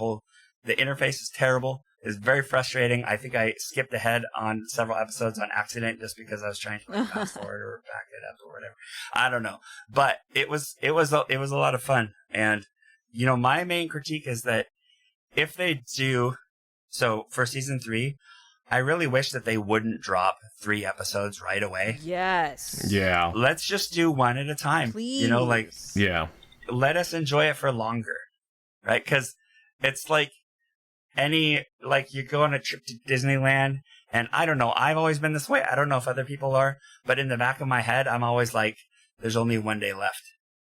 interface is terrible. It's very frustrating. I think I skipped ahead on several episodes on accident just because I was trying to like fast forward or back it up or whatever. I don't know, but it was a lot of fun. And my main critique is that if they do so for season 3, I really wish that they wouldn't drop 3 episodes right away. Yes. Yeah. Let's just do one at a time. Please. Yeah. Let us enjoy it for longer, right? Because it's like you go on a trip to Disneyland, and I don't know, I've always been this way. I don't know if other people are, but in the back of my head, I'm always like, there's only 1 day left.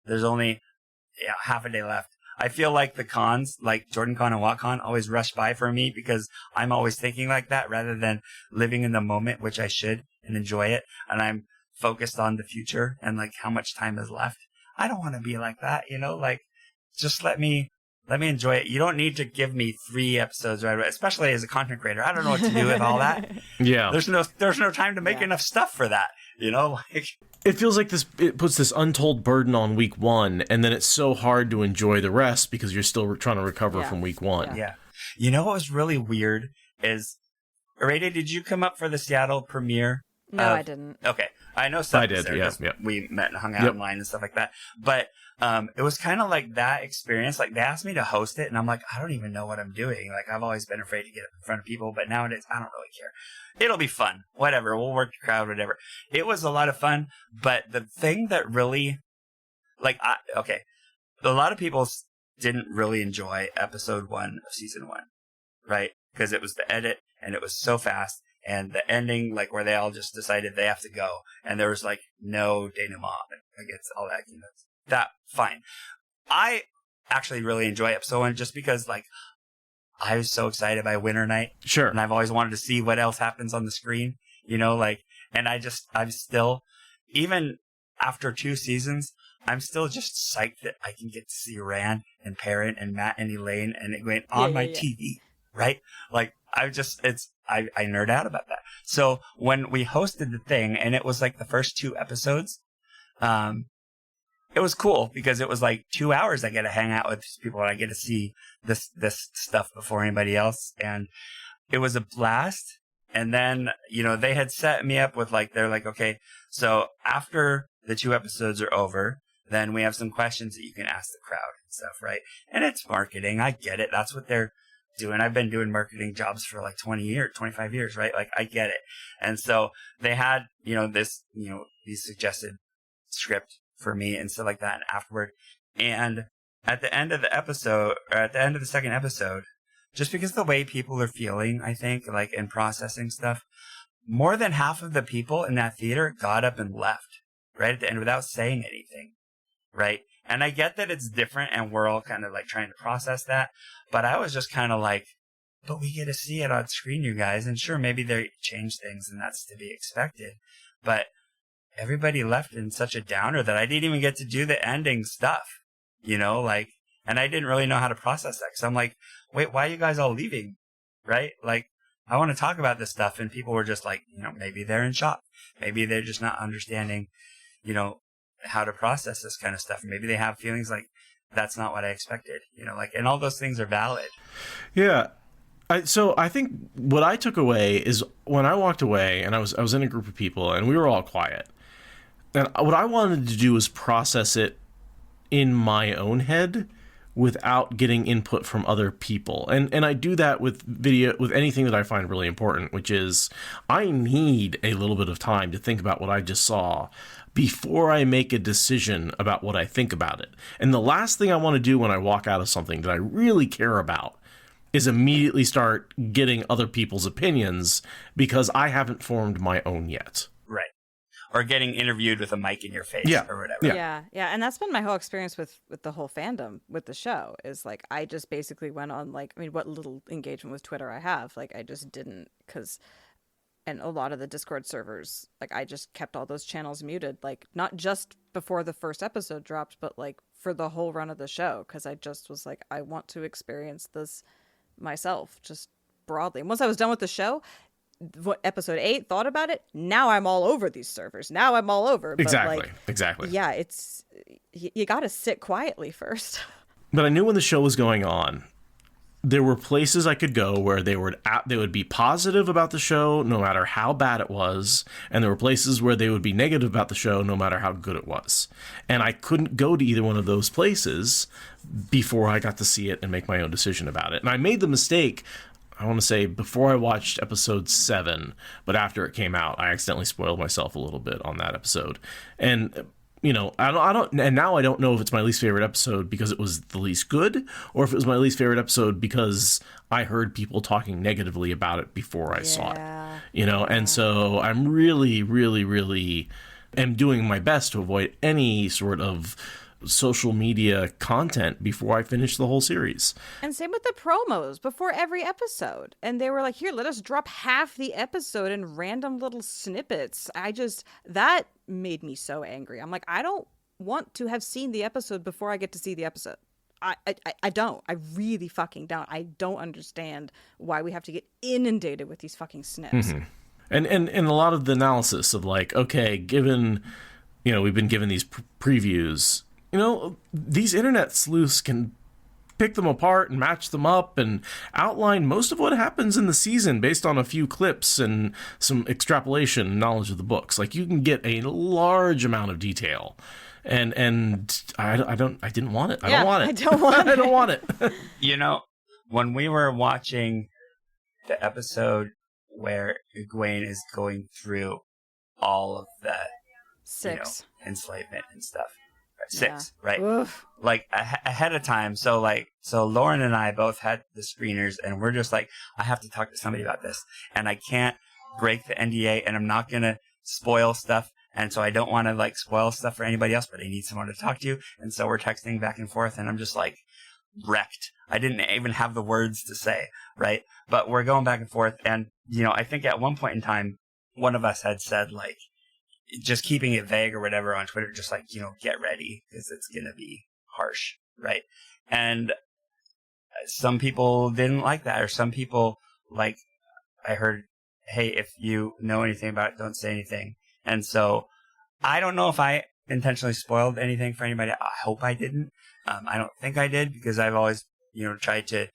There's only half a day left. I feel like the cons, like JordanCon and WoTCon, always rush by for me because I'm always thinking like that rather than living in the moment, which I should, and enjoy it. And I'm focused on the future and like how much time is left. I don't want to be like that, just let me enjoy it. You don't need to give me 3 episodes right away, especially as a content creator. I don't know what to do with all that. Yeah. There's no time to make enough stuff for that, It feels like it puts this untold burden on week 1, and then it's so hard to enjoy the rest because you're still trying to recover from week 1. Yeah. What was really weird is, Arada, did you come up for the Seattle premiere? No, I didn't. Okay. I know Seth I was did, there. yeah, 'Cause yep. we met and hung out Yep. online and stuff like that. But it was kind of like that experience. Like, they asked me to host it, and I'm like, I don't even know what I'm doing. Like, I've always been afraid to get up in front of people, but nowadays, I don't really care. It'll be fun. Whatever. We'll work the crowd, whatever. It was a lot of fun, but the thing that really, like, a lot of people didn't really enjoy episode 1 of season 1, right? Because it was the edit, and it was so fast. And the ending, like, where they all just decided they have to go. And there was, like, no denouement against all that, that, fine. I actually really enjoy episode 1 just because, like, I was so excited by Winter Night. Sure. And I've always wanted to see what else happens on the screen, like, and I'm still, even after 2 seasons, I'm still just psyched that I can get to see Rand and Perrin and Matt and Elaine and it went on my TV, right? Like, I nerd out about that. So when we hosted the thing and it was like the first 2 episodes, it was cool because it was like 2 hours I get to hang out with these people and I get to see this stuff before anybody else. And it was a blast. And then, they had set me up with they're like, okay, so after the 2 episodes are over, then we have some questions that you can ask the crowd and stuff, right? And it's marketing. I get it. That's what they're doing. I've been doing marketing jobs for like 20 years, 25 years, right? Like, I get it. And so they had, these suggested script for me and stuff like that. And afterward, and at the end of the episode, or at the end of the second episode, just because of the way people are feeling, I think, like, in processing stuff, more than half of the people in that theater got up and left right at the end without saying anything, right? And I get that it's different and we're all kind of like trying to process that. But I was just kind of like, but we get to see it on screen, you guys. And sure, maybe they change things and that's to be expected. But everybody left in such a downer that I didn't even get to do the ending stuff, and I didn't really know how to process that. Cause I'm like, wait, why are you guys all leaving? Right? Like, I want to talk about this stuff. And people were just like, maybe they're in shock. Maybe they're just not understanding, how to process this kind of stuff. Maybe they have feelings like that's not what I expected, and all those things are valid. Yeah. So I think what I took away is when I walked away and I was in a group of people and we were all quiet. And what I wanted to do was process it in my own head without getting input from other people. And I do that with video, with anything that I find really important, which is I need a little bit of time to think about what I just saw before I make a decision about what I think about it. And the last thing I want to do when I walk out of something that I really care about is immediately start getting other people's opinions because I haven't formed my own yet. Right. Or getting interviewed with a mic in your face or whatever. Yeah. And that's been my whole experience with the whole fandom with the show is like, I just basically went on what little engagement with Twitter I have, I just didn't and a lot of the Discord servers, I just kept all those channels muted, not just before the first episode dropped, but for the whole run of the show. Cause I just was like, I want to experience this myself just broadly. And once I was done with the show, what episode 8 thought about it, now I'm all over these servers. Now I'm all over. But Exactly. Yeah, it's you got to sit quietly first. But I knew when the show was going on, there were places I could go where they would be positive about the show no matter how bad it was, and there were places where they would be negative about the show no matter how good it was. And I couldn't go to either one of those places before I got to see it and make my own decision about it. And I made the mistake, I want to say, before I watched episode 7, but after it came out, I accidentally spoiled myself a little bit on that episode. And I don't, and now I don't know if it's my least favorite episode because it was the least good, or if it was my least favorite episode because I heard people talking negatively about it before I saw it. And so I'm really, really, really am doing my best to avoid any sort of social media content before I finish the whole series. And same with the promos before every episode. And they were like, here, let us drop half the episode in random little snippets. That made me so angry. I'm like, I don't want to have seen the episode before I get to see the episode. I don't. I really fucking don't. I don't understand why we have to get inundated with these fucking snips. Mm-hmm. And a lot of the analysis of okay, given, we've been given these previews, these internet sleuths can pick them apart and match them up and outline most of what happens in the season based on a few clips and some extrapolation and knowledge of the books. Like, you can get a large amount of detail. And I didn't want it. I don't want it. I don't want it. I don't want it. You know, when we were watching the episode where Egwene is going through all of the 6 enslavement and stuff. 6, right? Oof. Like ahead of time. So Lauren and I both had the screeners, and we're just like, I have to talk to somebody about this, and I can't break the NDA, and I'm not gonna spoil stuff, and so I don't want to like spoil stuff for anybody else, but I need someone to talk to. And so we're texting back and forth, and I'm just like wrecked. I didn't even have the words to say, right? But we're going back and forth, and I think at one point in time, one of us had said like, just keeping it vague or whatever on Twitter, just like, get ready because it's going to be harsh, right? And some people didn't like that, or some people, like, I heard, hey, if you know anything about it, don't say anything. And so I don't know if I intentionally spoiled anything for anybody. I hope I didn't. I don't think I did, because I've always, tried to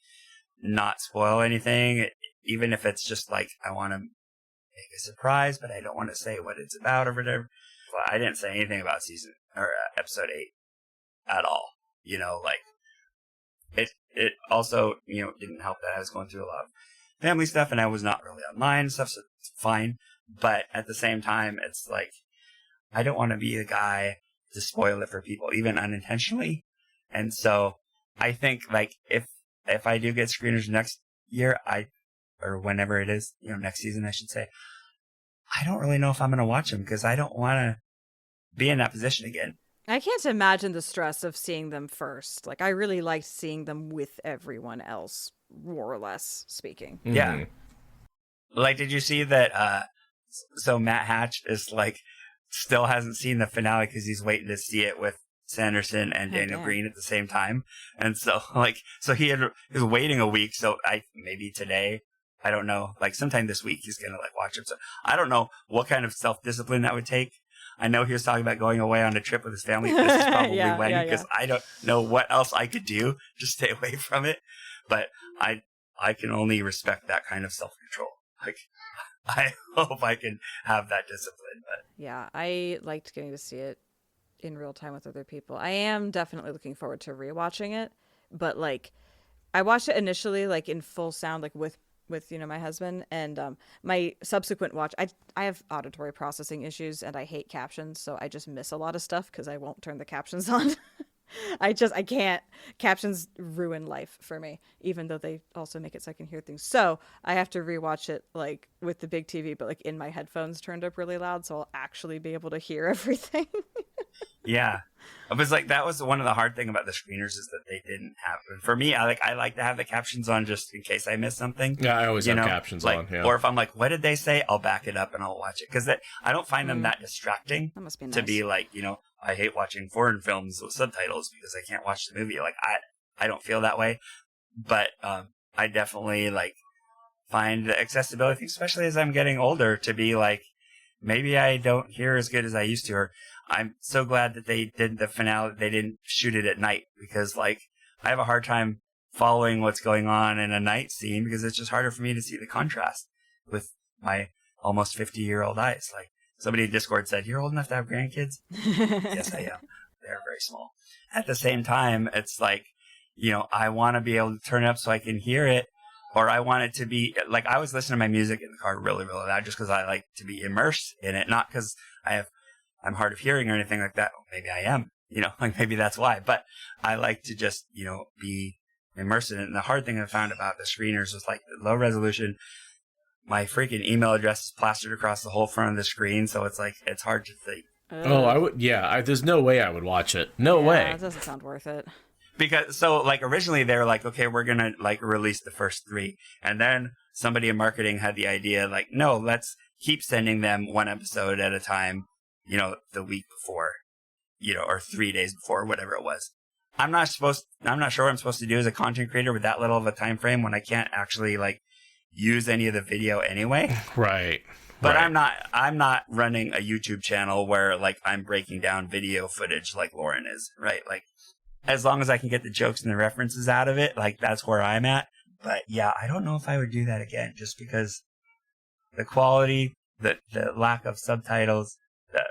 not spoil anything, even if it's just like, I want to make a surprise, but I don't want to say what it's about or whatever. Well, I didn't say anything about episode 8 at all. Like it also, didn't help that I was going through a lot of family stuff and I was not really online and stuff, so it's fine. But at the same time, it's like, I don't want to be the guy to spoil it for people, even unintentionally. And so I think like if I do get screeners next year, or whenever it is, next season, I should say, I don't really know if I'm going to watch them because I don't want to be in that position again. I can't imagine the stress of seeing them first. Like, I really liked seeing them with everyone else, more or less speaking. Mm-hmm. Yeah. Like, did you see that? So Matt Hatch is like, still hasn't seen the finale because he's waiting to see it with Sanderson and Daniel Green at the same time. And so he was waiting a week. So maybe today, I don't know, like sometime this week, he's going to like watch it. So I don't know what kind of self-discipline that would take. I know he was talking about going away on a trip with his family. This is probably when, because I don't know what else I could do to stay away from it. But I can only respect that kind of self-control. Like, I hope I can have that discipline. But yeah, I liked getting to see it in real time with other people. I am definitely looking forward to rewatching it, but like, I watched it initially like in full sound, like with my husband, and my subsequent watch, I have auditory processing issues and I hate captions, so I just miss a lot of stuff because I won't turn the captions on. I can't. Captions ruin life for me, even though they also make it so I can hear things. So I have to rewatch it like with the big TV, but like in my headphones turned up really loud, so I'll actually be able to hear everything. yeah, it was like, that was one of the hard thing about the screeners is that they didn't have. For me, I like to have the captions on just in case I miss something. Yeah, I always have captions like, on. Yeah. Or if I'm like, what did they say? I'll back it up and I'll watch it, because I don't find them that distracting. That must be nice. To be like, I hate watching foreign films with subtitles because I can't watch the movie. Like, I don't feel that way, but I definitely like find the accessibility thing, especially as I'm getting older, to be like, maybe I don't hear as good as I used to. Or I'm so glad that they did the finale. They didn't shoot it at night, because like, I have a hard time following what's going on in a night scene because it's just harder for me to see the contrast with my almost 50-year-old eyes. Like, somebody in Discord said, "You're old enough to have grandkids?" Yes, I am. They're very small. At the same time, it's like, I want to be able to turn it up so I can hear it, or I want it to be like, I was listening to my music in the car really, really loud just because I like to be immersed in it, not because I'm hard of hearing or anything like that. Maybe I am, like maybe that's why, but I like to just, be immersed in it. And the hard thing I found about the screeners was like the low resolution. My freaking email address is plastered across the whole front of the screen, so it's like, it's hard to think. Oh, I would. Yeah, there's no way I would watch it. No way. It doesn't sound worth it. Because so like originally they were like, okay, we're gonna like release the first 3, and then somebody in marketing had the idea like, no, let's keep sending them one episode at a time, the week before, or 3 days before, whatever it was. I'm not sure what I'm supposed to do as a content creator with that little of a time frame when I can't actually like use any of the video anyway. Right. But right. I'm not running a YouTube channel where like I'm breaking down video footage like Lauren is, right? Like, as long as I can get the jokes and the references out of it, like that's where I'm at. But yeah, I don't know if I would do that again, just because the quality, the lack of subtitles, the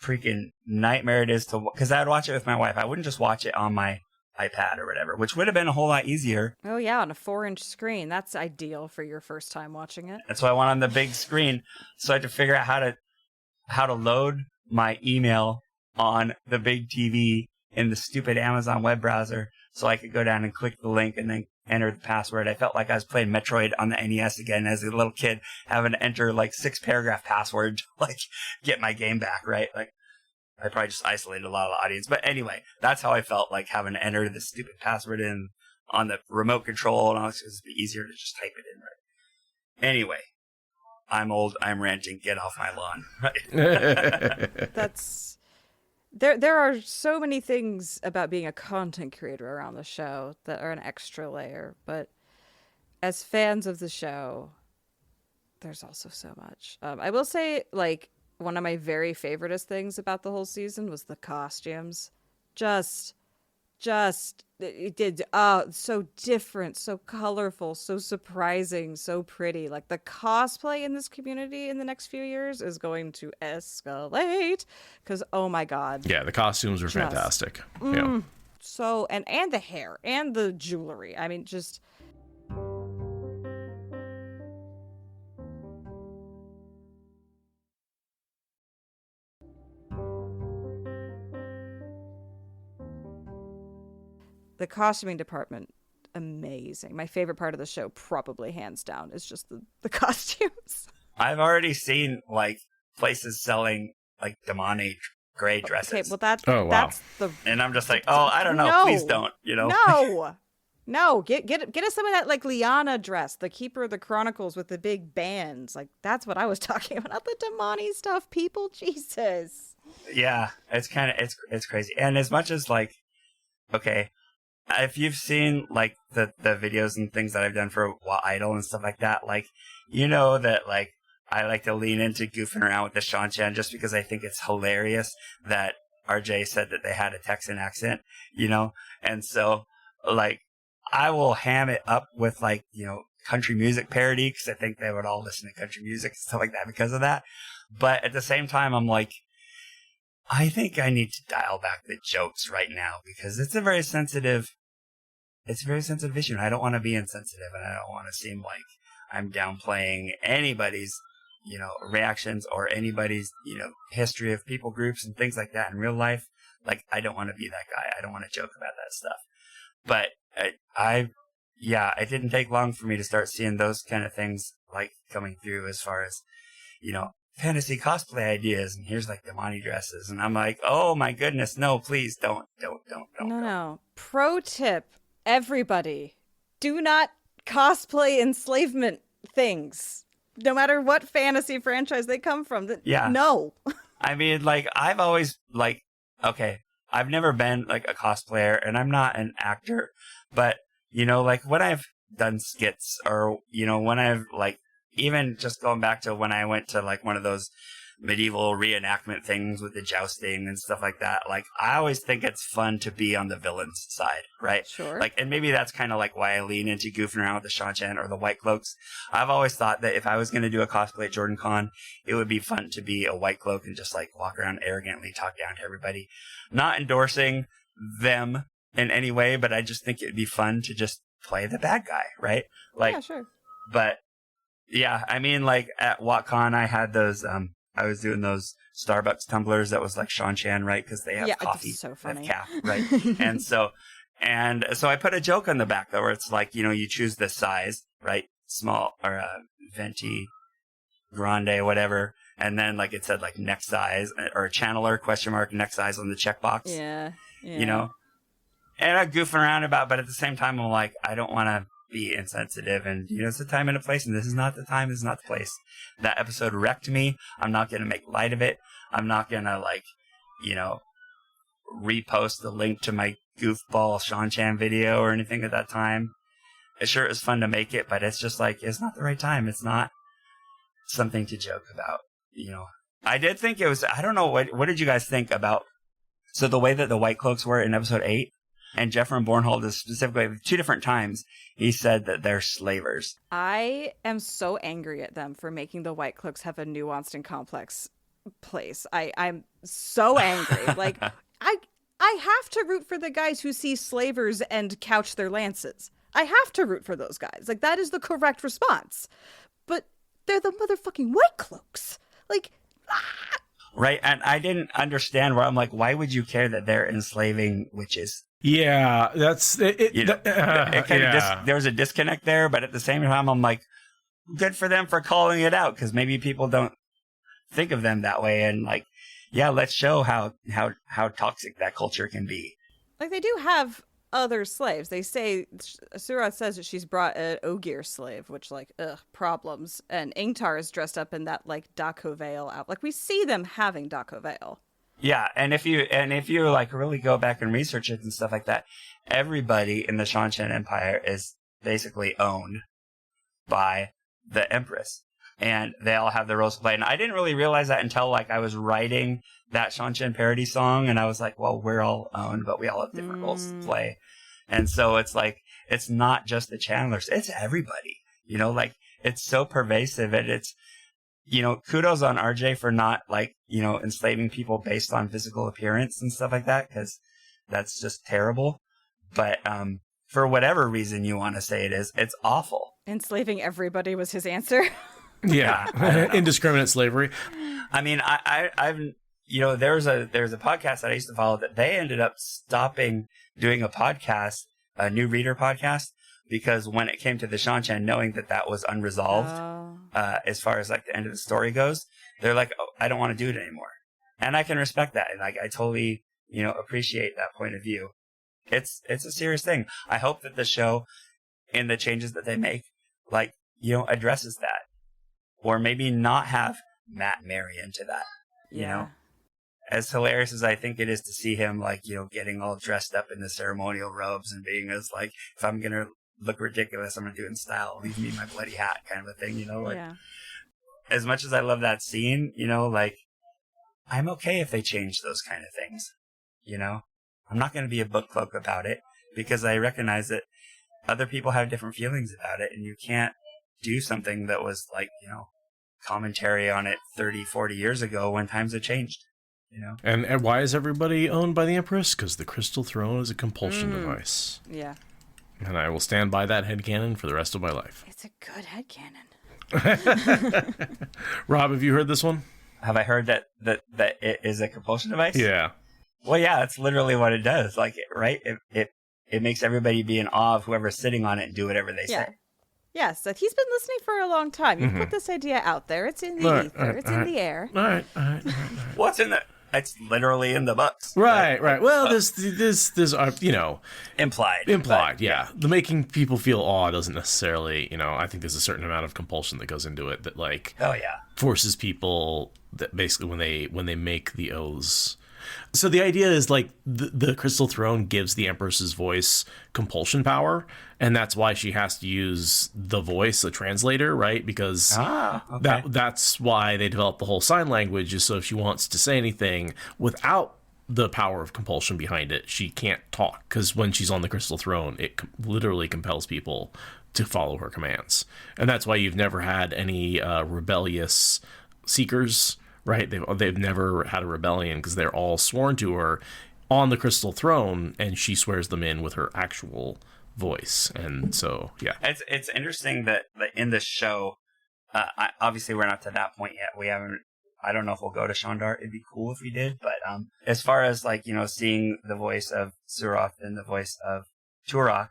freaking nightmare it is to, because I would watch it with my wife. I wouldn't just watch it on my iPad or whatever, which would have been a whole lot easier. Oh yeah, on a 4-inch screen. That's ideal for your first time watching it. That's why I went on the big screen. So I had to figure out how to load my email on the big TV in the stupid Amazon web browser so I could go down and click the link and then enter the password. I felt like I was playing Metroid on the NES again as a little kid, having to enter like 6-paragraph password to like get my game back, right? Like I probably just isolated a lot of the audience. But anyway, that's how I felt, like having to enter the stupid password in on the remote control, and all this. It'd be easier to just type it in, right? Anyway, I'm old, I'm ranting, get off my lawn. Right? That's there are so many things about being a content creator around the show that are an extra layer, but as fans of the show, there's also so much. I will say, like, one of my very favoriteest things about the whole season was the costumes. Just it did so different, so colorful, so surprising, so pretty. Like the cosplay in this community in the next few years is going to escalate because oh my god. Yeah, the costumes were fantastic. Yeah. So and the hair and the jewelry. I mean, just the costuming department, amazing. My favorite part of the show, probably hands down, is just the costumes. I've already seen like places selling like demonic gray dresses. Okay, well that's the. And I'm just like, oh, I don't know. No. Please don't. You know. No, get us some of that like Liana dress, the Keeper of the Chronicles with the big bands. Like that's what I was talking about. Not the demonic stuff, people. Jesus. Yeah, it's kind of it's crazy. And as much as like, okay. If you've seen like the videos and things that I've done for Idol and stuff like that, like, you know that like I like to lean into goofing around with the Sean-Chan just because I think it's hilarious that RJ said that they had a Texan accent, you know? And so like I will ham it up with like, you know, country music parody because I think they would all listen to country music and stuff like that because of that. But at the same time, I'm like, I think I need to dial back the jokes right now because it's a very sensitive issue. And I don't want to be insensitive and I don't want to seem like I'm downplaying anybody's, you know, reactions or anybody's, you know, history of people groups and things like that in real life. Like, I don't want to be that guy. I don't want to joke about that stuff. But it didn't take long for me to start seeing those kind of things like coming through as far as, you know, fantasy cosplay ideas, and here's like demonic dresses, and I'm like, oh my goodness, no, please don't. No. Pro tip, everybody, do not cosplay enslavement things, no matter what fantasy franchise they come from. Yeah. No. I mean, like, I've always like, okay, I've never been like a cosplayer, and I'm not an actor, but you know, like when I've done skits, or you know, when I've like. Even just going back to when I went to like one of those medieval reenactment things with the jousting and stuff like that, like I always think it's fun to be on the villain's side, right? Sure. Like, and maybe that's kind of like why I lean into goofing around with the Sean-Chan or the White Cloaks. I've always thought that if I was going to do a cosplay at Jordan Con, it would be fun to be a White Cloak and just like walk around arrogantly, talk down to everybody. Not endorsing them in any way, but I just think it'd be fun to just play the bad guy, right? Like, yeah, sure. But yeah, I mean, like at WoTCon, I had those. I was doing those Starbucks tumblers that was like Sean-Chan, right? Because they have coffee, so funny. they have calf, right? and so I put a joke on the back though, where it's like, you know, you choose the size, right? Small or venti, grande, whatever, and then like it said like next size or channeler question mark next size on the checkbox. Yeah. You know, and I'm goofing around about, but at the same time, I'm like, I don't want to be insensitive, and you know, it's a time and a place, and this is not the time, this is not the place. That episode wrecked me. I'm not gonna make light of it. I'm not gonna like, you know, repost the link to my goofball Sean-Chan video or anything at that time. It sure is fun to make it, but it's just like, it's not the right time. It's not something to joke about, you know. I did think it was, I don't know, what did you guys think about, so the way that the White Cloaks were in episode 8, And Jeffrey Bornhold is specifically 2 different times he said that they're slavers. I am so angry at them for making the White Cloaks have a nuanced and complex place. I'm so angry. Like, I have to root for the guys who see slavers and couch their lances. I have to root for those guys. Like, that is the correct response. But they're the motherfucking White Cloaks. Like, Right, and I didn't understand where I'm like, why would you care that they're enslaving witches? Yeah, that's it. There was a disconnect there, but at the same time, I'm like, good for them for calling it out, because maybe people don't think of them that way, and like, yeah, let's show how toxic that culture can be. like, they do have other slaves. They say, Surat says that she's brought an Ogier slave, which, like, problems. And Ingtar is dressed up in that, like, Dako veil out. Like, we see them having Dako veil. Yeah, and if you like really go back and research it and stuff like that, everybody in the Shanshan Empire is basically owned by the Empress, and they all have their roles to play. And I didn't really realize that until like I was writing that Shanshan parody song, and I was like, well, we're all owned, but we all have different roles to play. And so it's like, it's not just the channelers, it's everybody, you know, like it's so pervasive, and it's, you know, kudos on RJ for not like, you know, enslaving people based on physical appearance and stuff like that, because that's just terrible. But for whatever reason you want to say it is, it's awful. Enslaving everybody was his answer. Yeah, indiscriminate slavery. I mean, I've you know, there's a podcast that I used to follow that they ended up stopping doing a podcast, a new reader podcast, because when it came to the Shanshan, knowing that was unresolved, as far as like the end of the story goes, they're like, oh, I don't want to do it anymore. And I can respect that. And like, I totally, you know, appreciate that point of view. It's a serious thing. I hope that the show, in the changes that they make, like, you know, addresses that, or maybe not have Matt marry into that, you know? As hilarious as I think it is to see him, like, you know, getting all dressed up in the ceremonial robes and being as like, if I'm going to look ridiculous, I'm going to do it in style. Leave me my bloody hat kind of a thing, you know? Like, as much as I love that scene, you know, like, I'm okay if they change those kind of things, you know? I'm not going to be a book cloak about it, because I recognize that other people have different feelings about it, and you can't do something that was like, you know, commentary on it 30, 40 years ago when times have changed. You know? And why is everybody owned by the Empress? Because the Crystal Throne is a compulsion device. Yeah. And I will stand by that headcanon for the rest of my life. It's a good headcanon. Rob, have you heard this one? Have I heard that it is a compulsion device? Yeah. Well, yeah, that's literally what it does. Like, right? It makes everybody be in awe of whoever's sitting on it and do whatever they say. Yes, that he's been listening for a long time. You've put this idea out there. It's in the ether. It's in the air. All right. What's in there? It's literally in the books. Right. Well, there's you know, implied. Yeah. The making people feel awe doesn't necessarily, you know, I think there's a certain amount of compulsion that goes into it that, like, forces people that basically when they make the oaths. So the idea is, like, the Crystal Throne gives the Empress's voice compulsion power, and that's why she has to use the voice, the translator, right? Because that's why they developed the whole sign language, is so if she wants to say anything without the power of compulsion behind it, she can't talk, because when she's on the Crystal Throne, it literally compels people to follow her commands. And that's why you've never had any rebellious seekers, right? They've never had a rebellion, because they're all sworn to her on the Crystal Throne, and she swears them in with her actual voice. And so, yeah. It's interesting that in the show, obviously we're not to that point yet. We haven't, I don't know if we'll go to Shandar. It'd be cool if we did. But as far as, like, you know, seeing the voice of Suroth and the voice of Turok,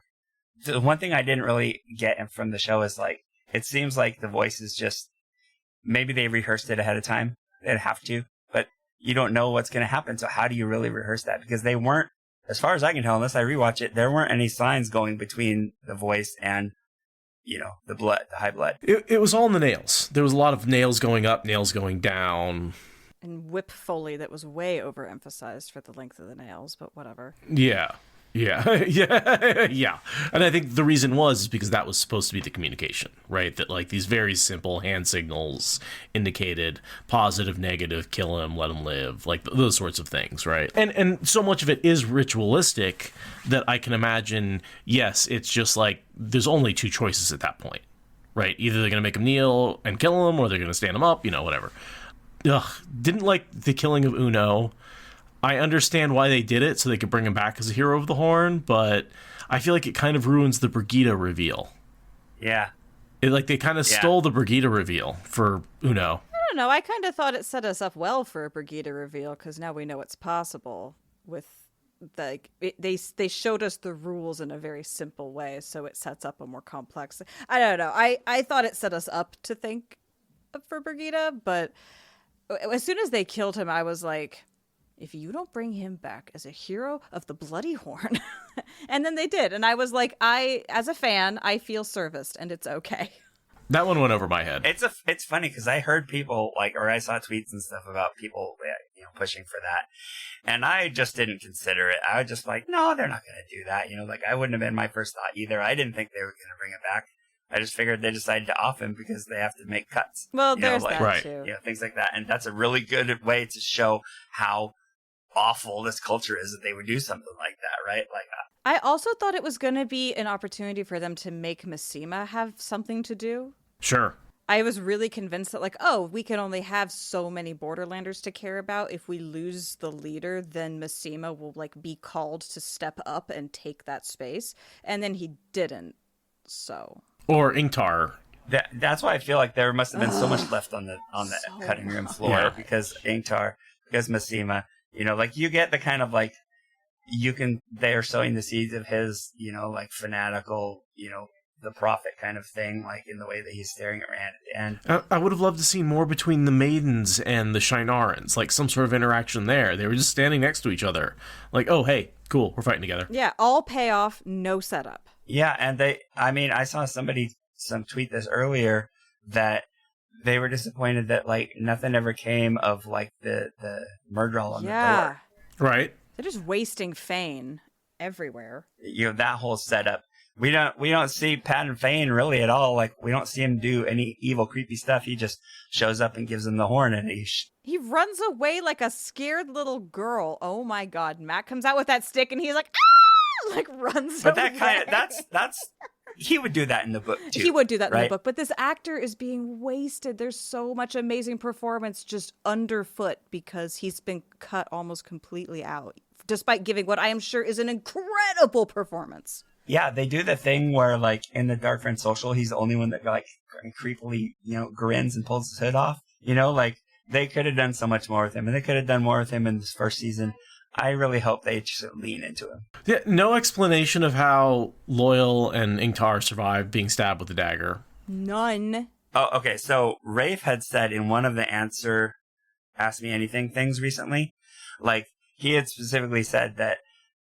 the one thing I didn't really get from the show is, like, it seems like the voice is just, maybe they rehearsed it ahead of time. They'd have to, but you don't know what's going to happen. So how do you really rehearse that? Because they weren't, as far as I can tell, unless I rewatch it, there weren't any signs going between the voice and, you know, the blood, the high blood. It was all in the nails. There was a lot of nails going up, nails going down. And whip foley that was way overemphasized for the length of the nails, but whatever. Yeah. Yeah, yeah. And I think the reason is because that was supposed to be the communication, right? That like these very simple hand signals indicated positive, negative, kill him, let him live, like those sorts of things, right? And so much of it is ritualistic that I can imagine, yes, it's just like there's only two choices at that point, right? Either they're going to make him kneel and kill him, or they're going to stand him up, whatever. Ugh, didn't like the killing of Uno. I understand why they did it, so they could bring him back as a hero of the Horn, but I feel like it kind of ruins the Brigida reveal. Yeah. They kind of stole the Brigida reveal for Uno. I don't know. I kind of thought it set us up well for a Brigida reveal, because now we know it's possible. With they showed us the rules in a very simple way, so it sets up a more complex. I don't know. I thought it set us up to think for Brigida, but as soon as they killed him, I was like, if you don't bring him back as a hero of the Bloody Horn. And then they did. And I was like, as a fan, I feel serviced, and it's okay. That one went over my head. It's funny because I heard people or I saw tweets and stuff about people, pushing for that. And I just didn't consider it. I was just like, no, they're not going to do that. I wouldn't have been my first thought either. I didn't think they were going to bring it back. I just figured they decided to off him because they have to make cuts. Well, there's that right. too. Things like that. And that's a really good way to show how awful this culture is that they would do something like that, right? I also thought it was going to be an opportunity for them to make Mishima have something to do. Sure. I was really convinced that we can only have so many Borderlanders to care about. If we lose the leader, then Mishima will be called to step up and take that space. And then he didn't. So. Or Ingtar. That's why I feel like there must have been so much left on the cutting room floor because Ingtar, because Mishima, you get the kind of they are sowing the seeds of his, fanatical, the prophet kind of thing, in the way that he's staring at Rand. And I would have loved to see more between the Maidens and the Shinarans, some sort of interaction there. They were just standing next to each other. Oh, hey, cool, we're fighting together. Yeah, all payoff, no setup. Yeah, and I saw some tweet this earlier that they were disappointed that nothing ever came of the Murdral on the door. Right. They're just wasting Fane everywhere. That whole setup. We don't see Pat and Fane really at all. We don't see him do any evil, creepy stuff. He just shows up and gives them the horn, and he runs away like a scared little girl. Oh my God! Matt comes out with that stick, and he's like, ah! Runs. But away. that's he would do that in the book too. He would do that right? in the book, but this actor is being wasted. There's so much amazing performance just underfoot because he's been cut almost completely out, despite giving what I am sure is an incredible performance. Yeah, they do the thing where, in the Darkfriends social, he's the only one that, creepily, grins and pulls his hood off. They could have done so much more with him, and they could have done more with him in this first season. I really hope they just lean into him. Yeah, no explanation of how Loyal and Ingtar survived being stabbed with a dagger. None. Oh, okay. So Rafe had said in one of the Answer Ask Me Anything things recently, he had specifically said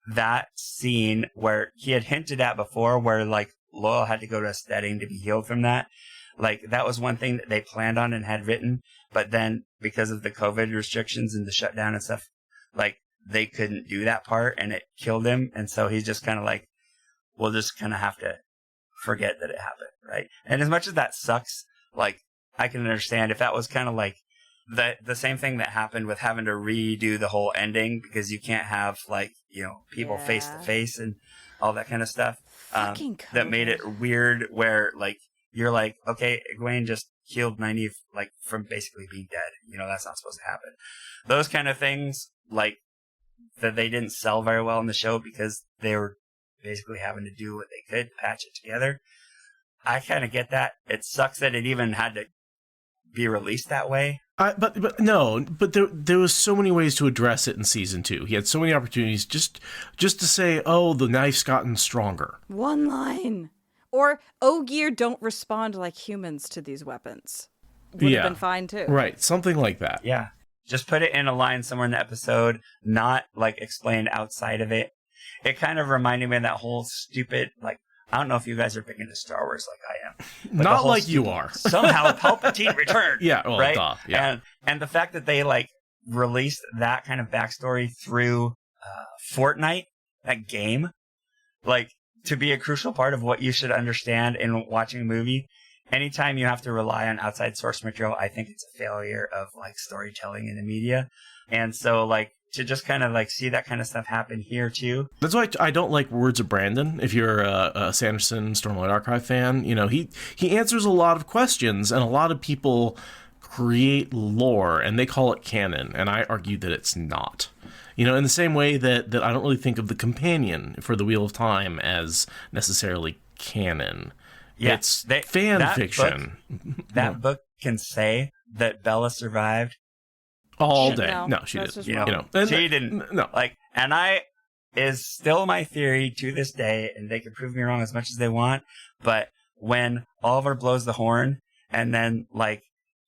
that scene where he had hinted at before where Loyal had to go to a steading to be healed from that. That was one thing that they planned on and had written, but then because of the COVID restrictions and the shutdown and stuff, they couldn't do that part and it killed him. And so he's just kind of we'll just kind of have to forget that it happened. Right. And as much as that sucks, I can understand if that was kind of the same thing that happened with having to redo the whole ending because you can't have people face to face and all that kind of stuff. That made it weird where you're okay, Egwene just healed Nynaeve from basically being dead. That's not supposed to happen. Those kind of things that they didn't sell very well in the show because they were basically having to do what they could to patch it together. I kind of get that. It sucks that it even had to be released that way. But there was so many ways to address it in season 2. He had so many opportunities just to say, oh, the knife's gotten stronger. One line. Or Ogier don't respond like humans to these weapons. Would have been fine too. Right, something like that. Yeah. Just put it in a line somewhere in the episode, not explained outside of it. It kind of reminded me of that whole stupid, I don't know if you guys are big into Star Wars like I am. Not like you are. Somehow Palpatine returned. Yeah, well, right? Duh, yeah. And the fact that they released that kind of backstory through Fortnite that game, like, to be a crucial part of what you should understand in watching a movie. Anytime you have to rely on outside source material, I think it's a failure of like storytelling in the media. And so like to just kind of like see that kind of stuff happen here too. That's why I don't like Words of Brandon. If you're a Sanderson Stormlight Archive fan, he answers a lot of questions, and a lot of people create lore and they call it canon, and I argue that it's not. In the same way that I don't really think of The Companion for the Wheel of Time as necessarily canon. Yeah, it's fan fiction. That book can say that Bella survived all day. No, she that's didn't. just She didn't. No. And I is still my theory to this day, and they can prove me wrong as much as they want. But when Oliver blows the horn, and then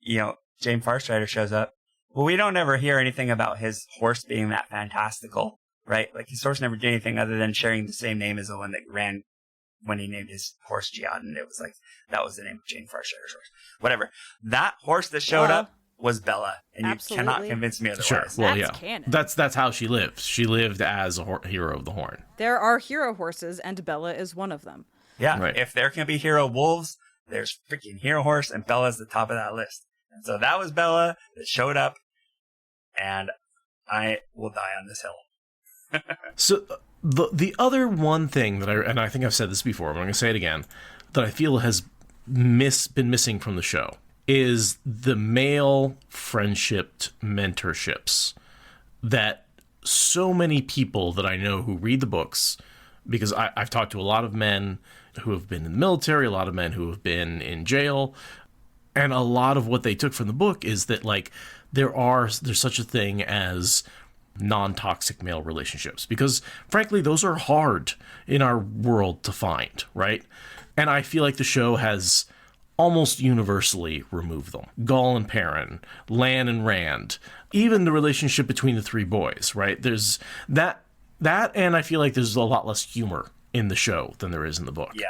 Jane Farstrider shows up, well, we don't ever hear anything about his horse being that fantastical, right? Like his horse never did anything other than sharing the same name as the one that ran when he named his horse Giaden. It was like, that was the name of Jane Farstrider's horse. Whatever. That horse that showed up was Bella, and absolutely. You cannot convince me otherwise. Sure. Well, That's canon. That's how she lived. She lived as a hero of the horn. There are hero horses, and Bella is one of them. Yeah. Right. If there can be hero wolves, there's freaking hero horse, and Bella's the top of that list. And so that was Bella that showed up, and I will die on this hill. So the other one thing that I think I've said this before, but I'm going to say it again, that I feel has been missing from the show is the male friendship mentorships that so many people that I know who read the books, because I've talked to a lot of men who have been in the military, a lot of men who have been in jail, and a lot of what they took from the book is that there's such a thing as non-toxic male relationships, because frankly those are hard in our world to find, right? And I feel like the show has almost universally removed them. Gull and Perrin, Lan and Rand, even the relationship between the three boys, right? There's that and I feel like there's a lot less humor in the show than there is in the book. Yeah.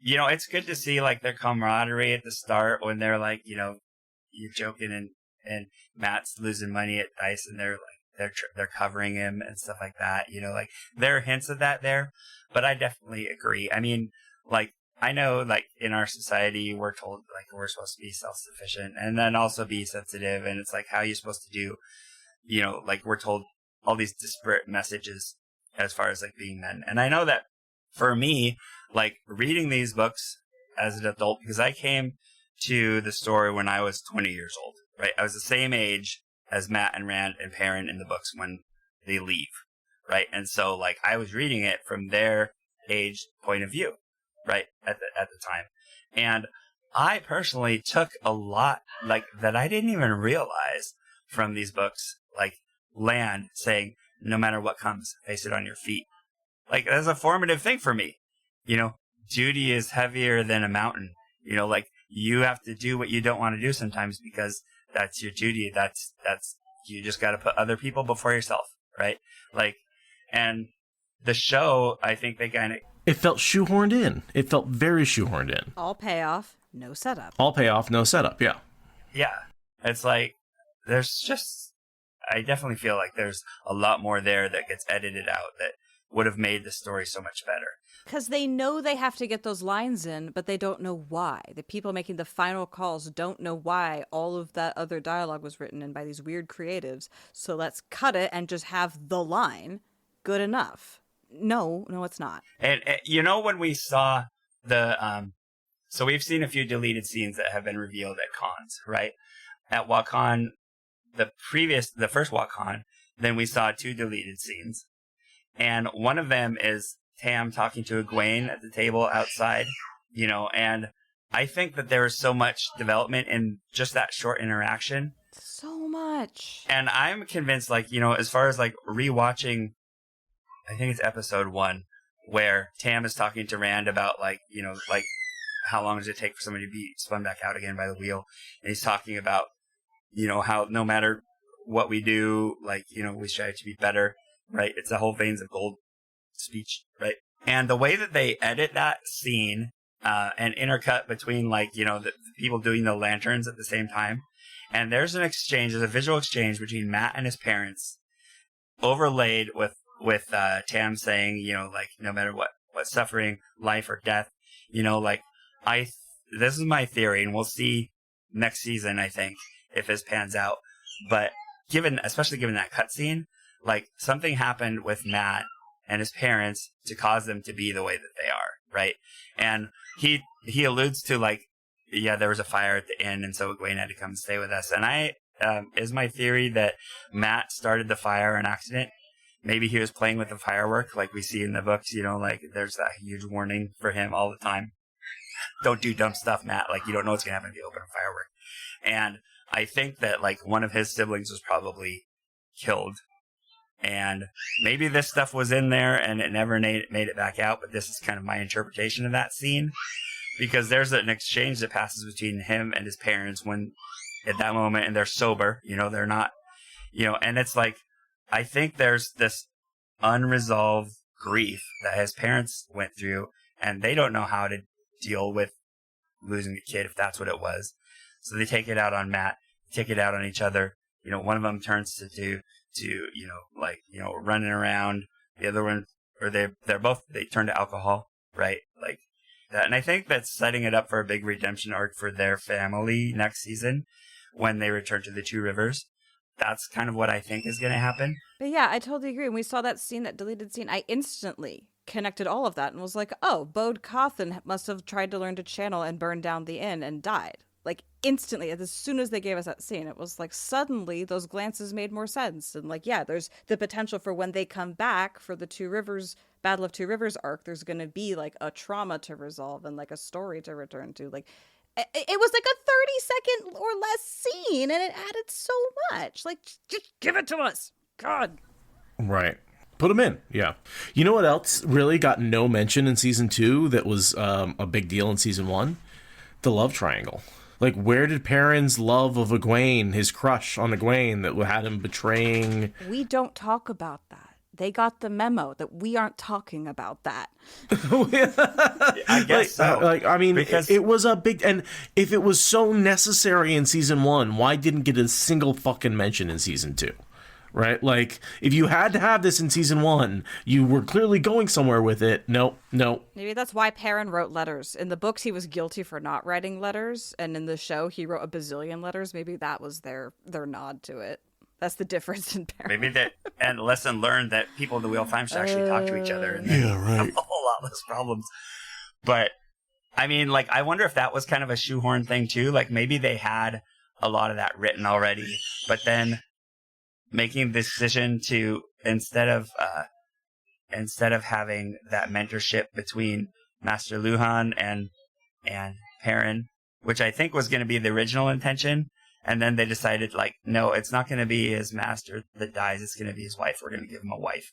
It's good to see like their camaraderie at the start when they're like, you're joking and Matt's losing money at dice, and they're like, they're covering him and stuff like that. Like there are hints of that there, but I definitely agree. I mean, like I know like in our society we're told like we're supposed to be self-sufficient and then also be sensitive, and it's like how you're supposed to do, like we're told all these disparate messages as far as like being men. And I know that for me, like reading these books as an adult, because I came to the story when I was 20 years old, right? I was the same age as Matt and Rand and Perrin in the books when they leave, right? And so like I was reading it from their age point of view, right? At the time. And I personally took a lot like that I didn't even realize from these books, like Lan saying, no matter what comes, face it on your feet. Like that's a formative thing for me. Duty is heavier than a mountain. Like you have to do what you don't want to do sometimes because that's your duty. That's you just got to put other people before yourself, right? Like, and the show, I think they kind of... It felt shoehorned in. It felt very shoehorned in. All payoff, no setup. All payoff, no setup, yeah. Yeah. It's like, I definitely feel like there's a lot more there that gets edited out that would have made the story so much better. Because they know they have to get those lines in, but they don't know why. The people making the final calls don't know why all of that other dialogue was written in by these weird creatives. So let's cut it and just have the line good enough. No, it's not. And when we saw the, so we've seen a few deleted scenes that have been revealed at cons, right? At WoTCon, the first WoTCon, then we saw 2 deleted scenes. And one of them is Tam talking to Egwene at the table outside, and I think that there is so much development in just that short interaction. So much. And I'm convinced, like, as far as like rewatching, I think it's episode 1, where Tam is talking to Rand about like, like how long does it take for somebody to be spun back out again by the wheel? And he's talking about, how no matter what we do, like, we strive to be better, right? It's the whole veins of gold speech, right? And the way that they edit that scene and intercut between like, the people doing the lanterns at the same time. And there's a visual exchange between Matt and his parents overlaid with Tam saying, you know, like, no matter what suffering, life or death, you know, like, this is my theory, and we'll see next season, I think, if this pans out. But especially given that cutscene, like, something happened with Matt and his parents to cause them to be the way that they are, right? And he alludes to, like, yeah, there was a fire at the inn, and so Egwene had to come and stay with us. And is my theory that Matt started the fire on accident. Maybe he was playing with the firework, like we see in the books, you know, like there's that huge warning for him all the time. Don't do dumb stuff, Matt. Like, you don't know what's going to happen if you open a firework. And I think that, like, one of his siblings was probably killed. And maybe this stuff was in there and it never made it back out, but this is kind of my interpretation of that scene. Because there's an exchange that passes between him and his parents when, at that moment, and they're sober, you know, they're not, you know, and it's like, I think there's this unresolved grief that his parents went through, and they don't know how to deal with losing a kid, if that's what it was. So they take it out on Matt, take it out on each other. You know, one of them turns to you know, like, you know, running around. The other one, or they turn to alcohol, right? Like that. And I think that's setting it up for a big redemption arc for their family next season when they return to the Two Rivers. That's kind of what I think is going to happen. But yeah, I totally agree. When we saw that scene, that deleted scene, I instantly connected all of that and was like, oh, Bode Cawthon must have tried to learn to channel and burn down the inn and died. Like, instantly, as soon as they gave us that scene, it was like, suddenly those glances made more sense. And like, yeah, there's the potential for when they come back for the Two Rivers, Battle of Two Rivers arc, there's going to be like a trauma to resolve and like a story to return to. Like, it was like a 30-second or less scene, and it added so much. Like, just give it to us. God. Right. Put them in. Yeah. You know what else really got no mention in season 2 that was a big deal in season 1? The love triangle. Like, where did Perrin's love of Egwene, his crush on Egwene that had him betraying... We don't talk about that. They got the memo that we aren't talking about that. I guess so. I mean, because it was a big... And if it was so necessary in season 1, why didn't get a single fucking mention in season 2? Right? Like, if you had to have this in season 1, you were clearly going somewhere with it. No. Maybe that's why Perrin wrote letters. In the books, he was guilty for not writing letters. And in the show, he wrote a bazillion letters. Maybe that was their nod to it. That's the difference in Perrin. Maybe that, and lesson learned that people in the Wheel of Time should actually talk to each other and then have a whole lot less problems. But, I mean, like, I wonder if that was kind of a shoehorn thing, too. Like, maybe they had a lot of that written already, but then making the decision to, instead of having that mentorship between Master Luhan and Perrin, which I think was going to be the original intention, and then they decided, like, no, it's not going to be his master that dies. It's going to be his wife. We're going to give him a wife,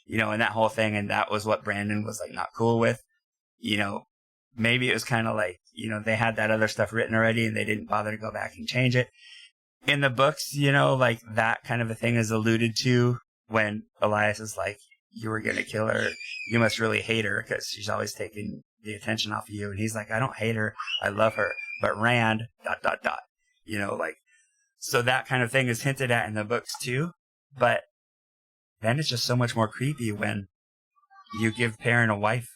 you know, and that whole thing. And that was what Brandon was, like, not cool with. You know, maybe it was kind of like, you know, they had that other stuff written already and they didn't bother to go back and change it. In the books, you know, like, that kind of a thing is alluded to when Elias is like, you were going to kill her. You must really hate her because she's always taking the attention off of you. And he's like, I don't hate her. I love her. But Rand, ... You know, like, so that kind of thing is hinted at in the books too. But then it's just so much more creepy when you give Perrin a wife.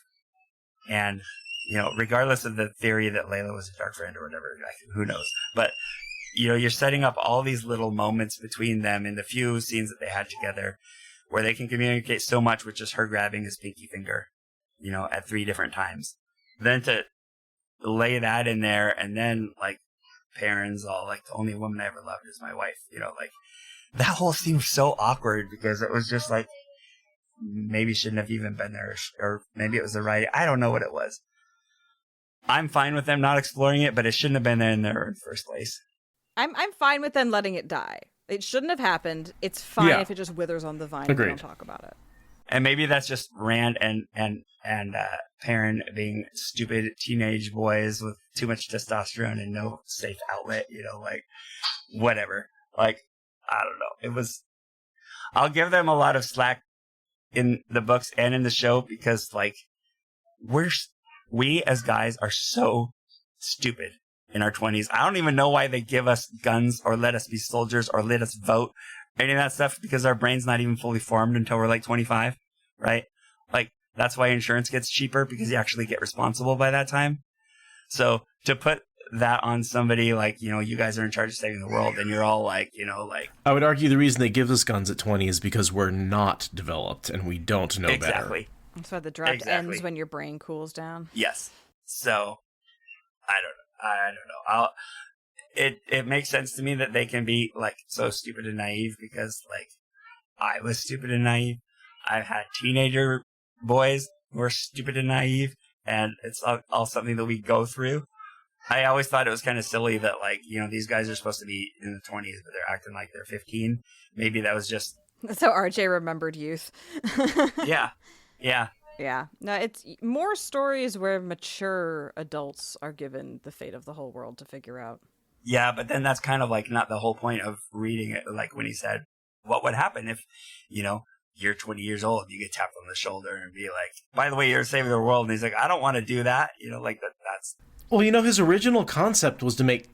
And, you know, regardless of the theory that Layla was a Darkfriend or whatever, who knows. But, you know, you're setting up all these little moments between them in the few scenes that they had together where they can communicate so much with just her grabbing his pinky finger, you know, at 3 different times. Then to lay that in there and then, like, Perrin's all like, the only woman I ever loved is my wife, you know, like, that whole scene was so awkward because it was just like, maybe shouldn't have even been there, or maybe it was the writing. I don't know what it was. I'm fine with them not exploring it, but it shouldn't have been there in the first place. I'm fine with them letting it die. It shouldn't have happened. It's fine if it just withers on the vine. Agreed. And we don't talk about it. And maybe that's just Rand and Perrin being stupid teenage boys with too much testosterone and no safe outlet, you know, like, whatever. Like, I don't know. I'll give them a lot of slack in the books and in the show because, like, we as guys are so stupid in our 20s. I don't even know why they give us guns or let us be soldiers or let us vote any of that stuff because our brain's not even fully formed until we're like 25, right? Like, that's why insurance gets cheaper because you actually get responsible by that time. So to put that on somebody like, you guys are in charge of saving the world and you're all like, like... I would argue the reason they give us guns at 20 is because we're not developed and we don't know better. Exactly. That's why the draft ends when your brain cools down. Yes. So, I don't know. It makes sense to me that they can be like so stupid and naive because like I was stupid and naive. I've had teenager boys who are stupid and naive, and it's all something that we go through. I always thought it was kind of silly that like, these guys are supposed to be in the 20s, but they're acting like they're 15. Maybe that was just... That's how RJ remembered youth. Yeah. Yeah. No, it's more stories where mature adults are given the fate of the whole world to figure out. Yeah, but then that's kind of like not the whole point of reading it. Like when he said, what would happen if, you're 20 years old, you get tapped on the shoulder and be like, by the way, you're saving the world. And he's like, I don't want to do that. Like that's... Well, his original concept was to make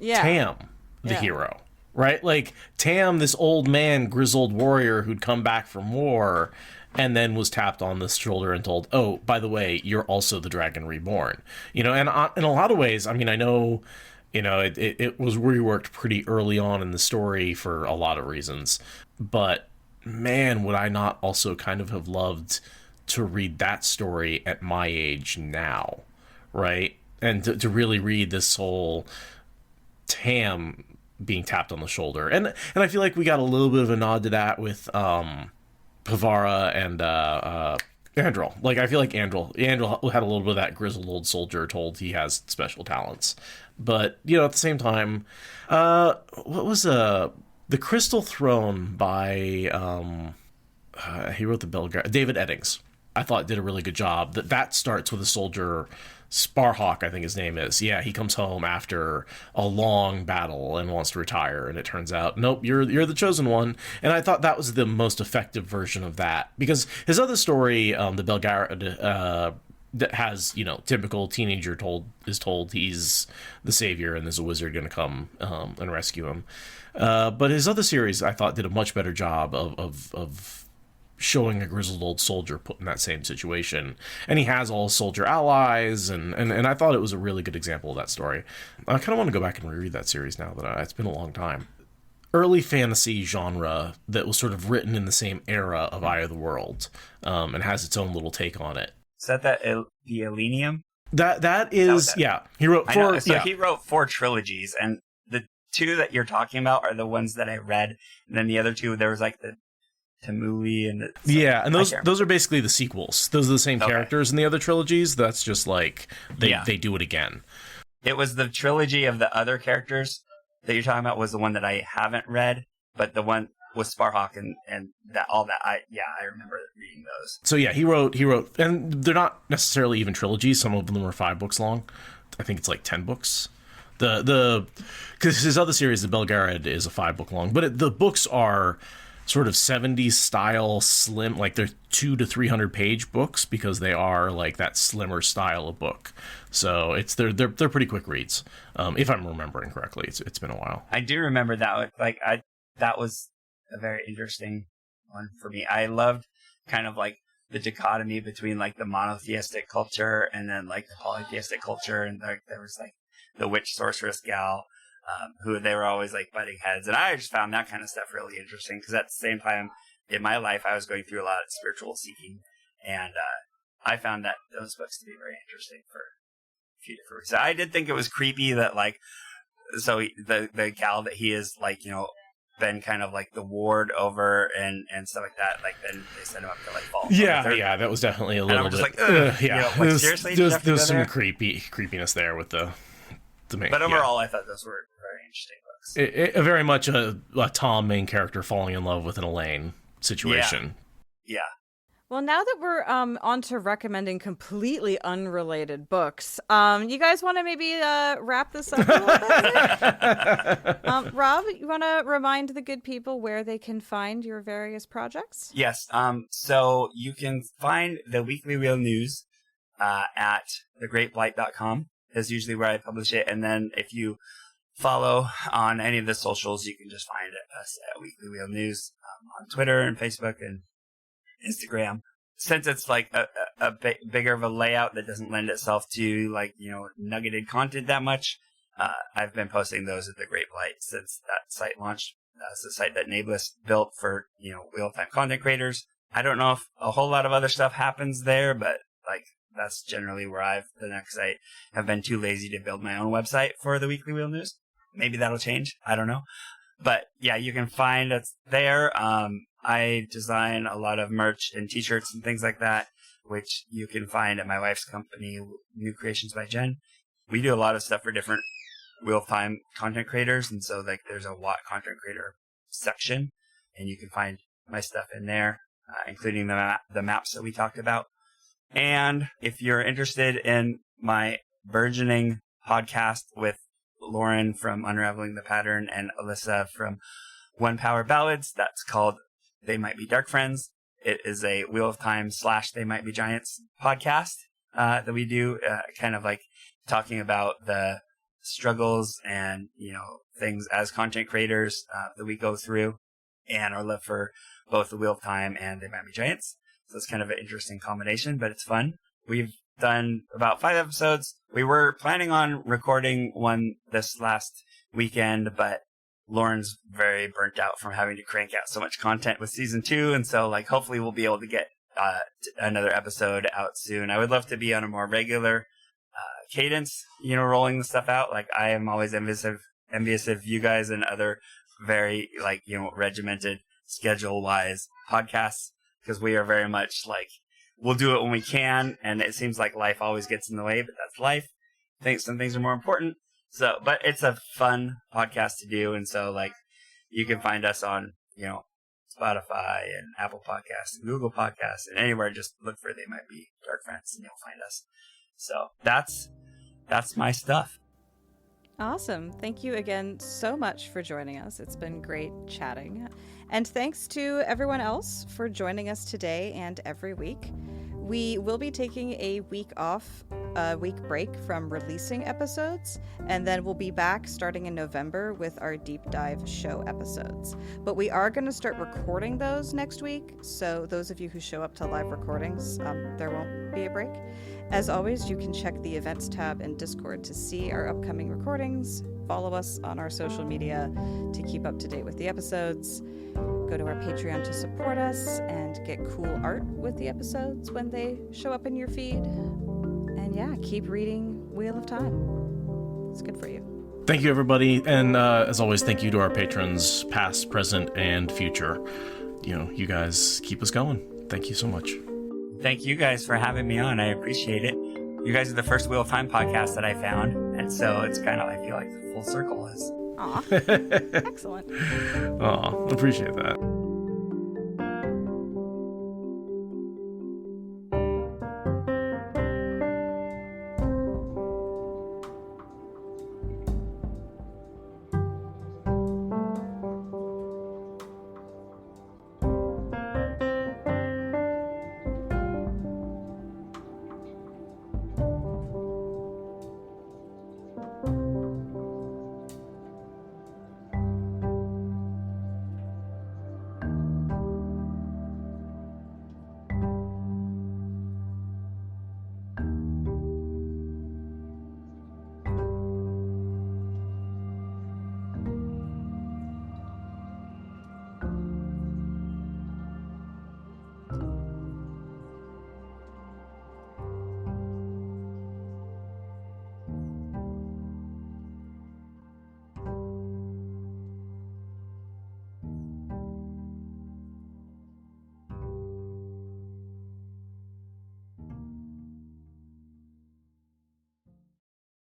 Tam the hero, right? Like Tam, this old man, grizzled warrior who'd come back from war and then was tapped on the shoulder and told, oh, by the way, you're also the Dragon Reborn. And in a lot of ways, I mean, I know, it was reworked pretty early on in the story for a lot of reasons. But man, would I not also kind of have loved to read that story at my age now, right? And to really read this whole Tam being tapped on the shoulder. And I feel like we got a little bit of a nod to that with Pavara and Andrel. Like, I feel like Andrel had a little bit of that grizzled old soldier told he has special talents. But, at the same time, what was The Crystal Throne by, he wrote the Belgar, David Eddings. I thought did a really good job. That starts with a soldier, Sparhawk, I think his name is. Yeah, he comes home after a long battle and wants to retire, and it turns out, nope, you're the chosen one. And I thought that was the most effective version of that, because his other story, the Belgariad, that has, typical teenager is told he's the savior and there's a wizard going to come and rescue him. But his other series, I thought, did a much better job of showing a grizzled old soldier put in that same situation. And he has all soldier allies, and I thought it was a really good example of that story. I kind of want to go back and reread that series now that it's been a long time. Early fantasy genre that was sort of written in the same era of Eye of the World, and has its own little take on it. Is that the Elenium? That is, yeah. He wrote four. He wrote 4 trilogies, and the 2 that you're talking about are the ones that I read. And then the other 2, there was like the Tamuli and and those are basically the sequels. Those are the same characters in the other trilogies. That's just like they do it again. It was the trilogy of the other characters that you're talking about was the one that I haven't read, but the one with Sparhawk and that all that I remember reading those. So yeah, he wrote, and they're not necessarily even trilogies. Some of them are 5 books long. I think it's like 10 books. Because his other series, the Belgariad, is a 5-book long, but the books are sort of 70s style slim, like they're 200 to 300 page books because they are like that slimmer style of book. So they're pretty quick reads. If I'm remembering correctly, it's been a while. I do remember that. That was a very interesting one for me. I loved kind of like the dichotomy between like the monotheistic culture and then like the polytheistic culture, and like there was like the witch sorceress gal. Who they were always like butting heads. And I just found that kind of stuff really interesting because at the same time in my life, I was going through a lot of spiritual seeking. And I found that those books to be very interesting for a few different reasons. I did think it was creepy that like, so the gal that he is like, been kind of like the ward over and stuff like that. Like then they send him up to like fall. Yeah, that was definitely a little bit. Like, seriously, there's some creepiness there with the main. But overall, I thought those were very interesting books. It very much a Tom main character falling in love with an Elaine situation. Yeah. Well, now that we're on to recommending completely unrelated books, you guys want to maybe wrap this up a little bit here? Rob, you want to remind the good people where they can find your various projects? Yes. So you can find the Weekly Wheel News at thegreatblight.com. Is usually where I publish it. And then if you follow on any of the socials, you can just find us at Weekly Wheel News on Twitter and Facebook and Instagram. Since it's like a bigger of a layout that doesn't lend itself to like, nuggeted content that much, I've been posting those at the Great Blight since that site launched. That's the site that Nablus built for, Wheel of Time content creators. I don't know if a whole lot of other stuff happens there, but like that's generally where I've been, because I have been too lazy to build my own website for the Weekly Wheel News. Maybe that'll change. I don't know. But yeah, you can find us there. I design a lot of merch and t-shirts and things like that, which you can find at my wife's company, New Creations by Jen. We do a lot of stuff for different Wheel of Time content creators. And so like there's a WoT content creator section, and you can find my stuff in there, including the maps that we talked about. And if you're interested in my burgeoning podcast with Lauren from Unraveling the Pattern and Alyssa from One Power Ballads, that's called They Might Be Darkfriends. It is a Wheel of Time / They Might Be Giants podcast that we do, kind of like talking about the struggles and, things as content creators that we go through, and our love for both the Wheel of Time and They Might Be Giants. So it's kind of an interesting combination, but it's fun. We've done about 5 episodes. We were planning on recording one this last weekend, but Lauren's very burnt out from having to crank out so much content with season 2. And so like, hopefully we'll be able to get another episode out soon. I would love to be on a more regular cadence, rolling the stuff out. Like I am always envious of you guys and other very like, regimented schedule wise podcasts, because we are very much like, we'll do it when we can. And it seems like life always gets in the way, but that's life. I think some things are more important. So, but it's a fun podcast to do. And so like you can find us on, Spotify and Apple Podcasts and Google Podcasts and anywhere. Just look for They Might Be Darkfriends and you'll find us. So that's my stuff. Awesome. Thank you again so much for joining us. It's been great chatting. And thanks to everyone else for joining us today and every week. We will be taking a week break from releasing episodes, and then we'll be back starting in November with our deep dive show episodes. But we are going to start recording those next week, so those of you who show up to live recordings, there won't be a break. As always, you can check the events tab in Discord to see our upcoming recordings. Follow us on our social media to keep up to date with the episodes. Go to our Patreon to support us and get cool art with the episodes when they show up in your feed. And yeah, keep reading Wheel of Time. It's good for you. Thank you, everybody. And as always, thank you to our patrons, past, present, and future. You guys keep us going. Thank you so much. Thank you guys for having me on. I appreciate it. You guys are the first Wheel of Time podcast that I found. And so it's kind of, I feel like the full circle is. Aw, excellent. Aw, appreciate that.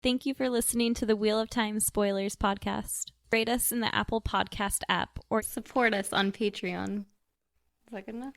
Thank you for listening to the Wheel of Time Spoilers podcast. Rate us in the Apple Podcast app or support us on Patreon. Is that good enough?